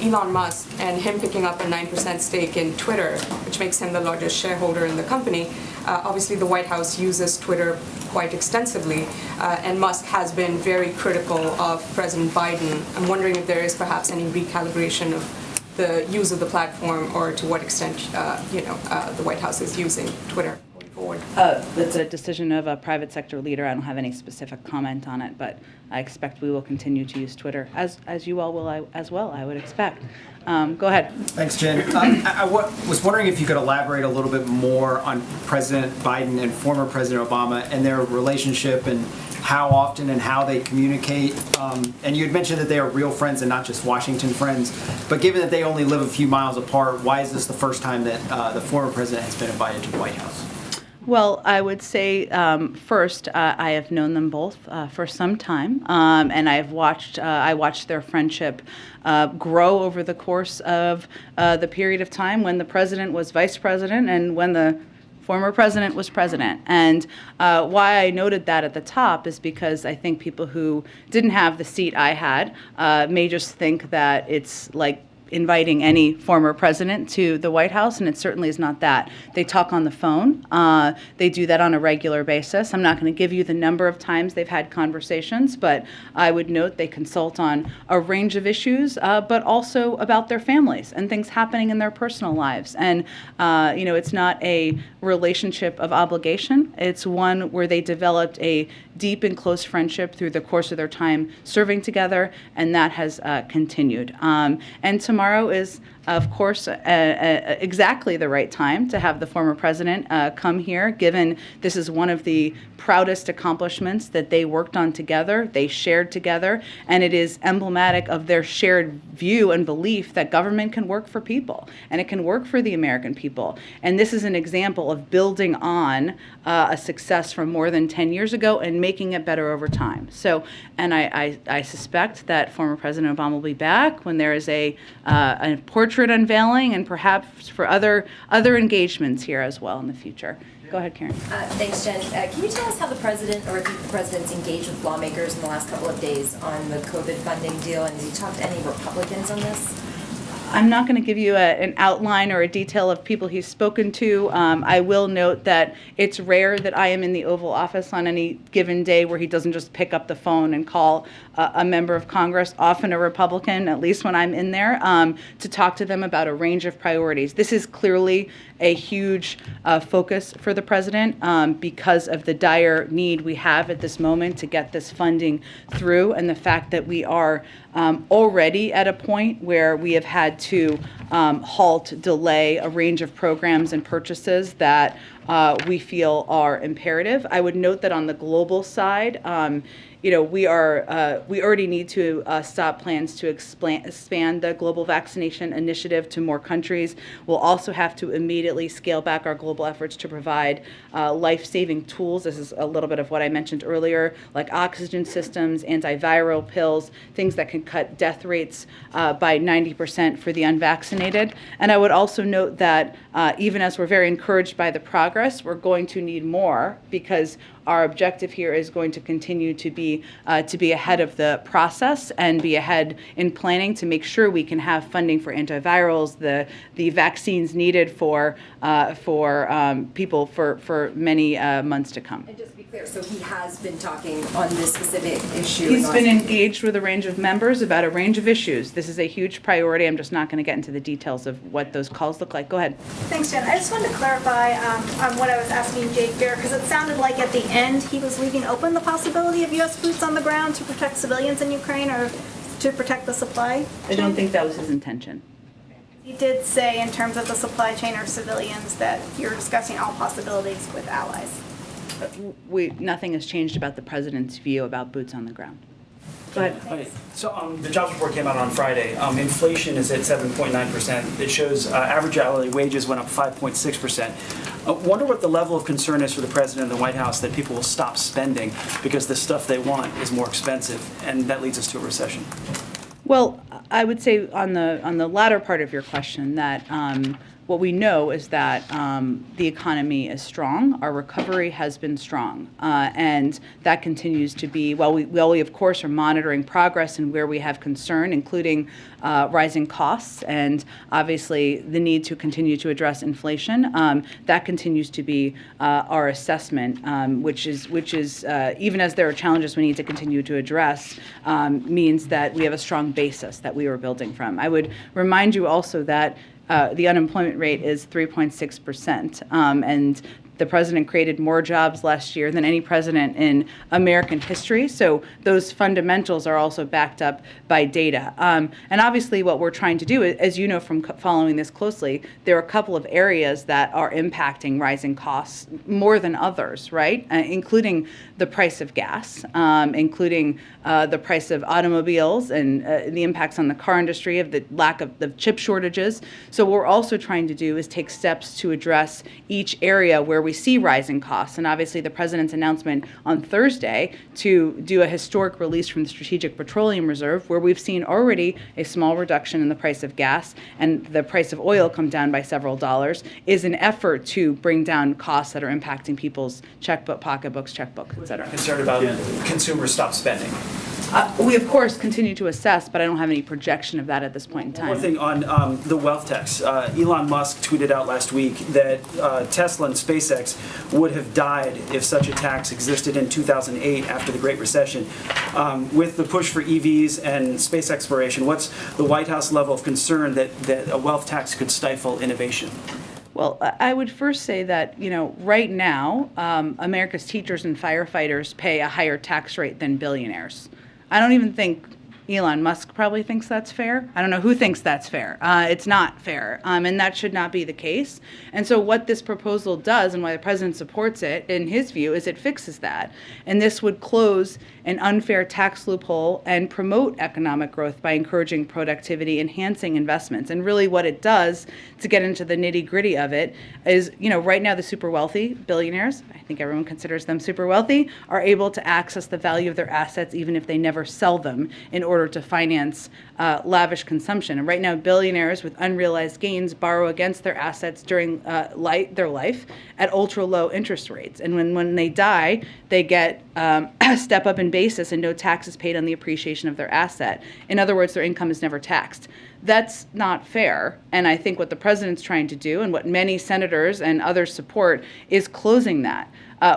Elon Musk and him picking up a 9% stake in Twitter, which makes him the largest shareholder in the company. Obviously, the White House uses Twitter quite extensively, and Musk has been very critical of President Biden. I'm wondering if there is perhaps any recalibration of the use of the platform, or to what extent the White House is using Twitter going forward. That's a decision of a private sector leader. I don't have any specific comment on it, but I expect we will continue to use Twitter, as you all will as well, I would expect. Go ahead. Thanks, Jen. I was wondering if you could elaborate a little bit more on President Biden and former President Obama and their relationship, and how often and how they communicate. And you had mentioned that they are real friends and not just Washington friends. But given that they only live a few miles apart, why is this the first time that the former president has been invited to the White House? Well, I would say first, I have known them both for some time, and I watched their friendship grow over the course of the period of time when the president was vice president and when the former president was president. And why I noted that at the top is because I think people who didn't have the seat I had may just think that it's like inviting any former president to the White House, and it certainly is not that. They talk on the phone. They do that on a regular basis. I'm not going to give you the number of times they've had conversations, but I would note they consult on a range of issues, but also about their families and things happening in their personal lives. And, it's not a relationship of obligation. It's one where they developed a deep and close friendship through the course of their time serving together, and that has continued. And tomorrow is, of course, exactly the right time to have the former president come here, given this is one of the proudest accomplishments that they worked on together, they shared together, and it is emblematic of their shared view and belief that government can work for people, and it can work for the American people. And this is an example of building on a success from more than 10 years ago and making it better over time. So, and I suspect that former President Obama will be back when there is a portrait unveiling and perhaps for other engagements here as well in the future. Go ahead, Karen. Thanks, Jen. Can you tell us how the president or the president's engaged with lawmakers in the last couple of days on the COVID funding deal, and has he talked to any Republicans on this? I'm not going to give you an outline or a detail of people he's spoken to. I will note that it's rare that I am in the Oval Office on any given day where he doesn't just pick up the phone and call a member of Congress, often a Republican, at least when I'm in there, to talk to them about a range of priorities. This is clearly a huge focus for the president because of the dire need we have at this moment to get this funding through, and the fact that we are already at a point where we have had to halt, delay a range of programs and purchases that we feel are imperative. I would note that on the global side, we already need to stop plans to expand the global vaccination initiative to more countries. We'll also have to immediately scale back our global efforts to provide life-saving tools. This is a little bit of what I mentioned earlier, like oxygen systems, antiviral pills, things that can cut death rates by 90% for the unvaccinated. And I would also note that even as we're very encouraged by the progress, we're going to need more, because our objective here is going to continue to be ahead of the process and be ahead in planning to make sure we can have funding for antivirals, the vaccines needed for people for many months to come. And just to be clear, so he has been talking on this specific issue? He's been engaged with a range of members about a range of issues. This is a huge priority. I'm just not going to get into the details of what those calls look like. Go ahead. Thanks, Jen. I just wanted to clarify on what I was asking Jake there, because it sounded like at the end he was leaving open the possibility of U.S. boots on the ground to protect civilians in Ukraine or to protect the supply. I don't think that was his intention. He did say in terms of the supply chain or civilians that you're discussing all possibilities with allies. Nothing has changed about the president's view about boots on the ground. Go ahead. Hi. So the jobs report came out on Friday. Inflation is at 7.9%. It shows average hourly wages went up 5.6%. I wonder what the level of concern is for the president and the White House that people will stop spending because the stuff they want is more expensive, and that leads us to a recession. Well, I would say on the latter part of your question that what we know is that the economy is strong. Our recovery has been strong, and that continues to be. While we of course are monitoring progress and where we have concern, including rising costs and obviously the need to continue to address inflation. That continues to be our assessment, which is even as there are challenges we need to continue to address, means that we have a strong basis that we are building from. I would remind you also that the unemployment rate is 3.6%, and the president created more jobs last year than any president in American history. So those fundamentals are also backed up by data. And obviously what we're trying to do, as you know from following this closely, there are a couple of areas that are impacting rising costs more than others, right? Including the price of gas, including the price of automobiles and the impacts on the car industry of the lack of the chip shortages. So what we're also trying to do is take steps to address each area where we we see rising costs. And obviously the president's announcement on Thursday to do a historic release from the Strategic Petroleum Reserve, where we've seen already a small reduction in the price of gas and the price of oil come down by several dollars, is an effort to bring down costs that are impacting people's checkbook, pocketbooks, checkbooks, et cetera. Concerned about consumers stop spending. We, of course, continue to assess, but I don't have any projection of that at this point in time. One thing on the wealth tax. Elon Musk tweeted out last week that Tesla and SpaceX would have died if such a tax existed in 2008 after the Great Recession. With the push for EVs and space exploration, what's the White House level of concern that a wealth tax could stifle innovation? Well, I would first say that, right now, America's teachers and firefighters pay a higher tax rate than billionaires. I don't even think Elon Musk probably thinks that's fair. I don't know who thinks that's fair. It's not fair, and that should not be the case. And so what this proposal does, and why the president supports it, in his view, is it fixes that. And this would close an unfair tax loophole and promote economic growth by encouraging productivity, enhancing investments. And really what it does, to get into the nitty-gritty of it, is, right now the super wealthy billionaires, I think everyone considers them super wealthy, are able to access the value of their assets even if they never sell them in order to finance lavish consumption. And right now, billionaires with unrealized gains borrow against their assets during their life at ultra-low interest rates. And when they die, they get a step up in basis and no taxes paid on the appreciation of their asset. In other words, their income is never taxed. That's not fair. And I think what the president's trying to do, and what many senators and others support, is closing that.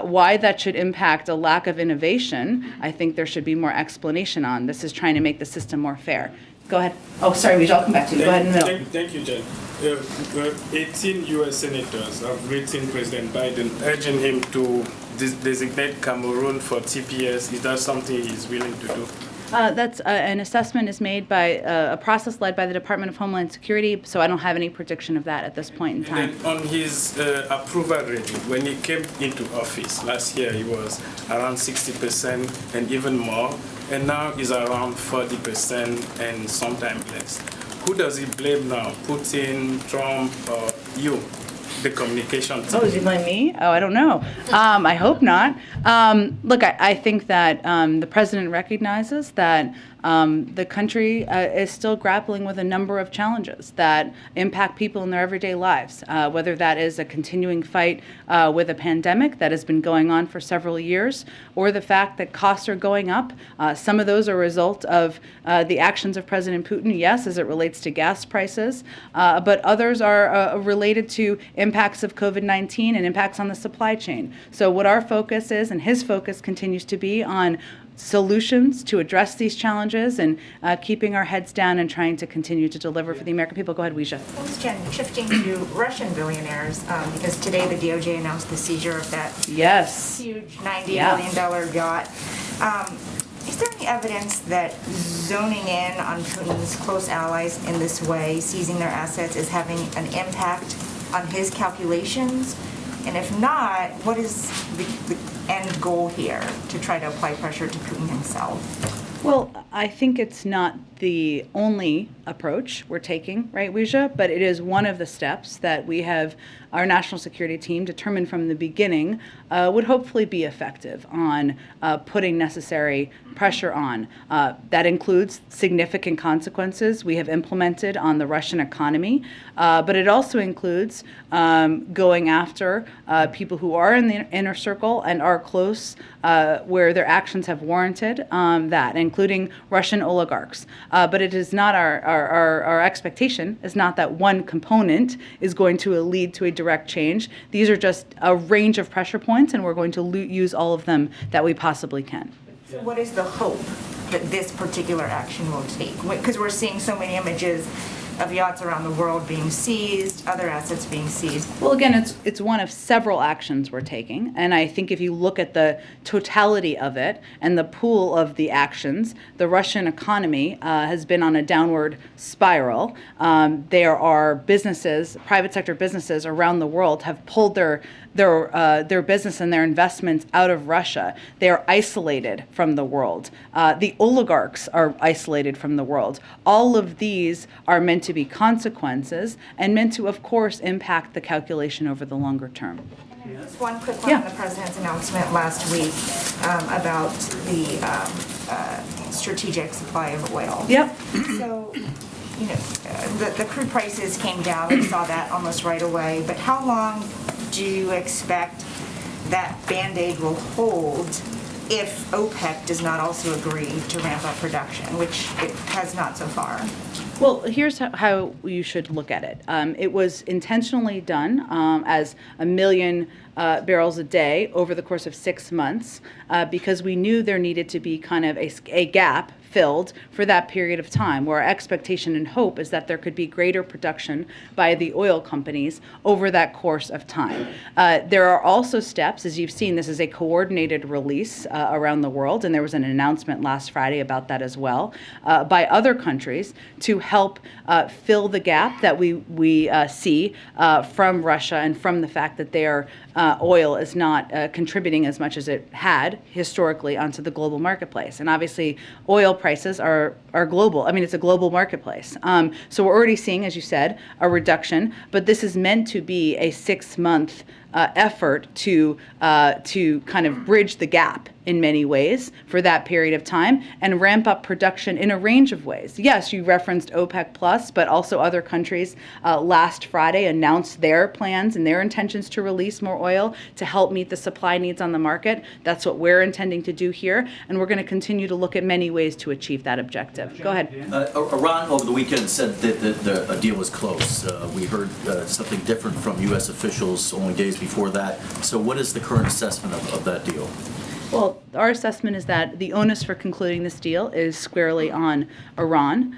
Why that should impact a lack of innovation, I think there should be more explanation on. This is trying to make the system more fair. Go ahead. Oh, sorry, I'll come back to you. Go ahead in the middle. Thank you, Jen. 18 U.S. senators have written President Biden urging him to designate Cameroon for TPS. Is that something he's willing to do? That's an assessment is made by a process led by the Department of Homeland Security, so I don't have any prediction of that at this point in time. And then on his approval rating, when he came into office last year, he was around 60% and even more, and now he's around 40% and sometimes less. Who does he blame now? Putin, Trump, or you? The communication team. Oh, does he blame me? Oh, I don't know. I hope not. Look, I think that the president recognizes that the country is still grappling with a number of challenges that impact people in their everyday lives, whether that is a continuing fight with a pandemic that has been going on for several years, or the fact that costs are going up. Some of those are a result of the actions of President Putin, yes, as it relates to gas prices, but others are related to impacts of COVID-19 and impacts on the supply chain. So what our focus is, and his focus continues to be on solutions to address these challenges and keeping our heads down and trying to continue to deliver for the American people. Go ahead, Weijia. Thanks, Jen. Shifting to Russian billionaires, because today the DOJ announced the seizure of that huge $90 million yacht. Is there any evidence that zoning in on Putin's close allies in this way, seizing their assets, is having an impact on his calculations? And if not, what is the end goal here to try to apply pressure to Putin himself? Well, I think it's not the only approach we're taking, right, Weijia? But it is one of the steps that we have, our national security team determined from the beginning would hopefully be effective on putting necessary pressure on. That includes significant consequences we have implemented on the Russian economy, but it also includes going after people who are in the inner circle and are close where their actions have warranted that, including Russian oligarchs. But it is not our expectation is not that one component is going to lead to a direct change. These are just a range of pressure points, and we're going to use all of them that we possibly can. So what is the hope that this particular action will take? Because we're seeing so many images of yachts around the world being seized, other assets being seized. Well, again, it's one of several actions we're taking, and I think if you look at the totality of it and the pool of the actions, the Russian economy has been on a downward spiral. There are businesses, private sector businesses around the world have pulled their business and their investments out of Russia. They are isolated from the world. The oligarchs are isolated from the world. All of these are meant to be consequences and meant to, of course, impact the calculation over the longer term. Just one quick one on the president's announcement last week about the strategic supply of oil. Yep. So, you know, the crude prices came down. We saw that almost right away. But how long do you expect that Band-Aid will hold if OPEC does not also agree to ramp up production, which it has not so far? Well, here's how you should look at it. It was intentionally done as 1 million barrels a day over the course of 6 months because we knew there needed to be kind of a gap filled for that period of time, where our expectation and hope is that there could be greater production by the oil companies over that course of time. There are also steps, as you've seen, this is a coordinated release around the world, and there was an announcement last Friday about that as well, by other countries to help fill the gap that we see from Russia and from the fact that their oil is not contributing as much as it had historically onto the global marketplace. And obviously, oil prices are global. I mean, it's a global marketplace. So we're already seeing, as you said, a reduction, but this is meant to be a 6-month effort to kind of bridge the gap in many ways for that period of time and ramp up production in a range of ways. Yes, you referenced OPEC Plus, but also other countries last Friday announced their plans and their intentions to release more oil to help meet the supply needs on the market. That's what we're intending to do here, and we're going to continue to look at many ways to achieve that objective. Go ahead. Iran over the weekend said that a deal was close. We heard something different from U.S. officials only days before that. So what is the current assessment of that deal? Well, our assessment is that the onus for concluding this deal is squarely on Iran.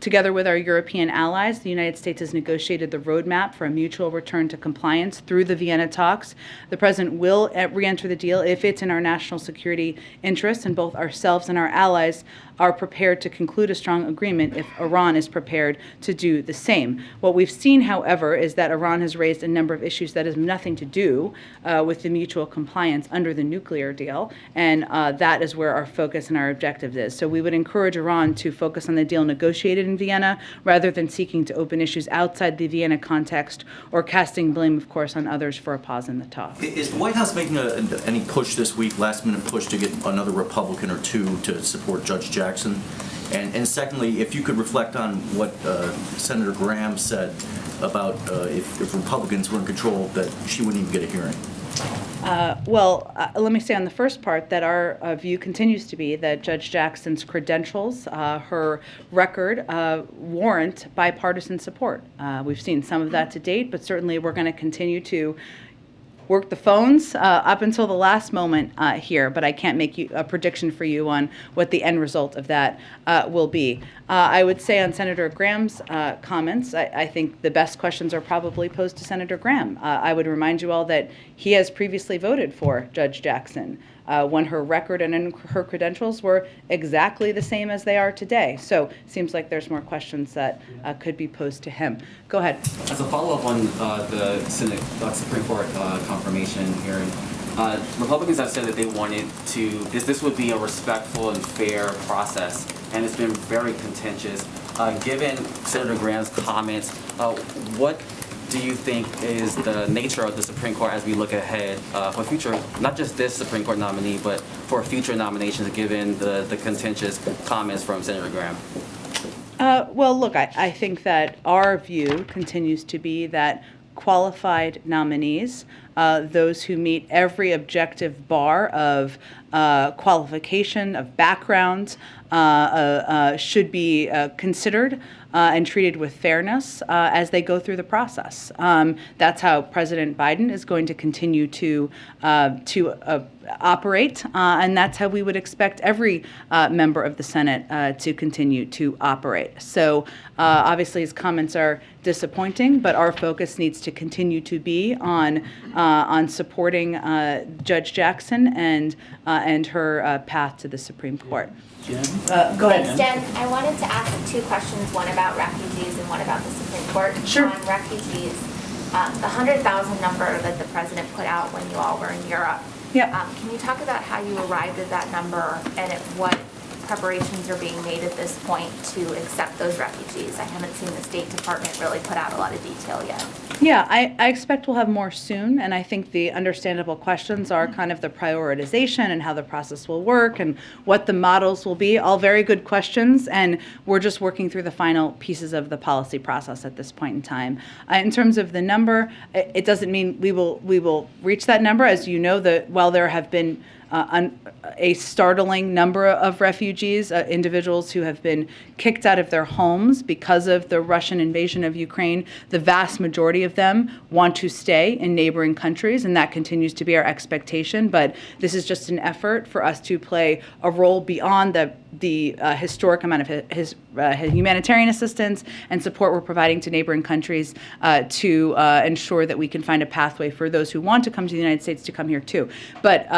Together with our European allies, the United States has negotiated the roadmap for a mutual return to compliance through the Vienna talks. The President will re-enter the deal if it's in our national security interests, and both ourselves and our allies are prepared to conclude a strong agreement if Iran is prepared to do the same. What we've seen, however, is that Iran has raised a number of issues that have nothing to do with the mutual compliance under the nuclear deal, and that is where our focus and our objective is. So we would encourage Iran to focus on the deal negotiated in Vienna rather than seeking to open issues outside the Vienna context or casting blame, of course, on others for a pause in the talks. Is the White House making any push this week, last-minute push, to get another Republican or two to support Judge Jackson? And secondly, if you could reflect on what Senator Graham said about if Republicans were in control, that she wouldn't even get a hearing. Let me say on the first part that our view continues to be that Judge Jackson's credentials, her record, warrant bipartisan support. We've seen some of that to date, but certainly we're going to continue to work the phones up until the last moment here, but I can't make a prediction for you on what the end result of that will be. I would say on Senator Graham's comments, I think the best questions are probably posed to Senator Graham. I would remind you all that he has previously voted for Judge Jackson when her record and her credentials were exactly the same as they are today. So it seems like there's more questions that could be posed to him. Go ahead. As a follow-up on the Supreme Court confirmation hearing, Republicans have said that they wanted to, this would be a respectful and fair process, and it's been very contentious. Given Senator Graham's comments, what do you think is the nature of the Supreme Court as we look ahead for future, not just this Supreme Court nominee, but for future nominations, given the contentious comments from Senator Graham? Look, I think that our view continues to be that qualified nominees, those who meet every objective bar of qualification, of background, should be considered and treated with fairness as they go through the process. That's how President Biden is going to continue to operate, and that's how we would expect every member of the Senate to continue to operate. So obviously his comments are disappointing, but our focus needs to continue to be on supporting Judge Jackson and her path to the Supreme Court. Go ahead. Jen, I wanted to ask two questions, one about refugees and one about the Supreme Court. Sure. On refugees, the 100,000 number that the president put out when you all were in Europe. Yeah. Can you talk about how you arrived at that number and at what preparations are being made at this point to accept those refugees? I haven't seen the State Department really put out a lot of detail yet. Yeah, I expect we'll have more soon, and I think the understandable questions are kind of the prioritization and how the process will work and what the models will be. All very good questions, and we're just working through the final pieces of the policy process at this point in time. In terms of the number, it doesn't mean we will reach that number. As you know, while there have been a startling number of refugees, individuals who have been kicked out of their homes because of the Russian invasion of Ukraine. The vast majority of them want to stay in neighboring countries, and that continues to be our expectation. But this is just an effort for us to play a role beyond the historic amount of humanitarian assistance and support we're providing to neighboring countries to ensure that we can find a pathway for those who want to come to the United States to come here too. But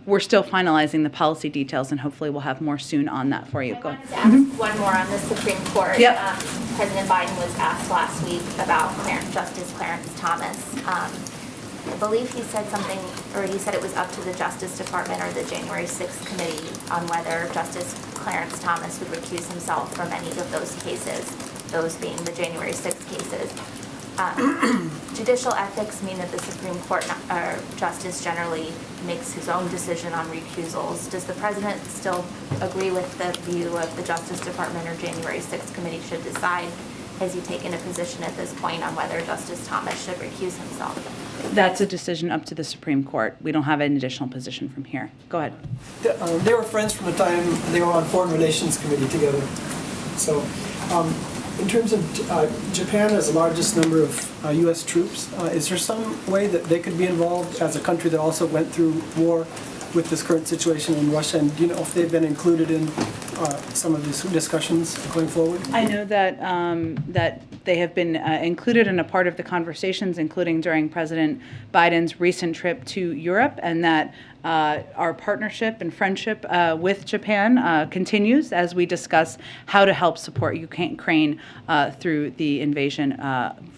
we're still finalizing the policy details, and hopefully we'll have more soon on that for you. Go ahead. I wanted to ask one more on the Supreme Court. Yep. President Biden was asked last week about Justice Clarence Thomas. I believe he said something, or he said it was up to the Justice Department or the January 6th committee on whether Justice Clarence Thomas would recuse himself from any of those cases, those being the January 6th cases. Judicial ethics mean that the Supreme Court justice generally makes his own decision on recusals. Does the president still agree with the view of the Justice Department or January 6th committee should decide? Has he taken a position at this point on whether Justice Thomas should recuse himself? That's a decision up to the Supreme Court. We don't have an additional position from here. Go ahead. They were friends from the time they were on Foreign Relations Committee together. So in terms of Japan has the largest number of U.S. troops, is there some way that they could be involved as a country that also went through war with this current situation in Russia? And do you know if they've been included in some of these discussions going forward? I know that that they have been included in a part of the conversations, including during President Biden's recent trip to Europe, and that our partnership and friendship with Japan continues as we discuss how to help support Ukraine through the invasion,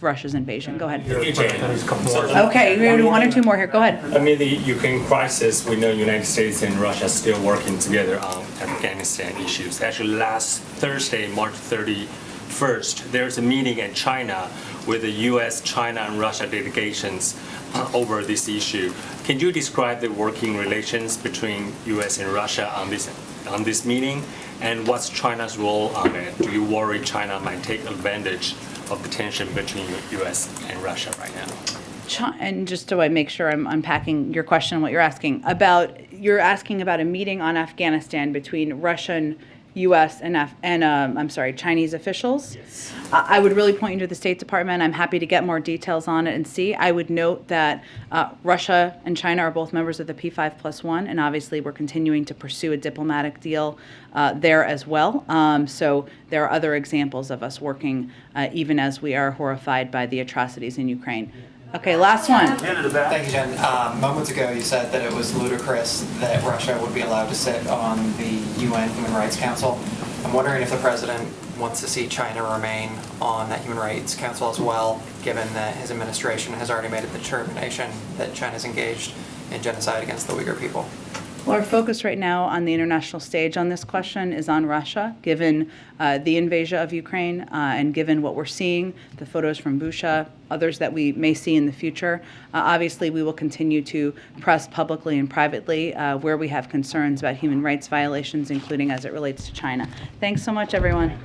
Russia's invasion. Go ahead. Okay, we have one or two more here. Go ahead. Amid the Ukraine crisis, we know United States and Russia are still working together on Afghanistan issues. Actually, last Thursday, March 31st, there's a meeting in China with the U.S., China, and Russia delegations over this issue. Can you describe the working relations between U.S. and Russia on this meeting, and what's China's role on it? Do you worry China might take advantage of the tension between U.S. and Russia right now? And just so I make sure I'm unpacking your question and what you're asking about a meeting on Afghanistan between Russian, U.S. and Chinese officials. Yes. I would really point you to the State Department. I'm happy to get more details on it and see. I would note that Russia and China are both members of the P5+1, and obviously we're continuing to pursue a diplomatic deal there as well. So there are other examples of us working even as we are horrified by the atrocities in Ukraine. Okay, last one. Thank you, Jen. Moments ago, you said that it was ludicrous that Russia would be allowed to sit on the UN Human Rights Council. I'm wondering if the president wants to see China remain on that Human Rights Council as well, given that his administration has already made a determination that China's engaged in genocide against the Uyghur people. Well, our focus right now on the international stage on this question is on Russia, given the invasion of Ukraine and given what we're seeing, the photos from Bucha, others that we may see in the future. Obviously, we will continue to press publicly and privately where we have concerns about human rights violations, including as it relates to China. Thanks so much, everyone.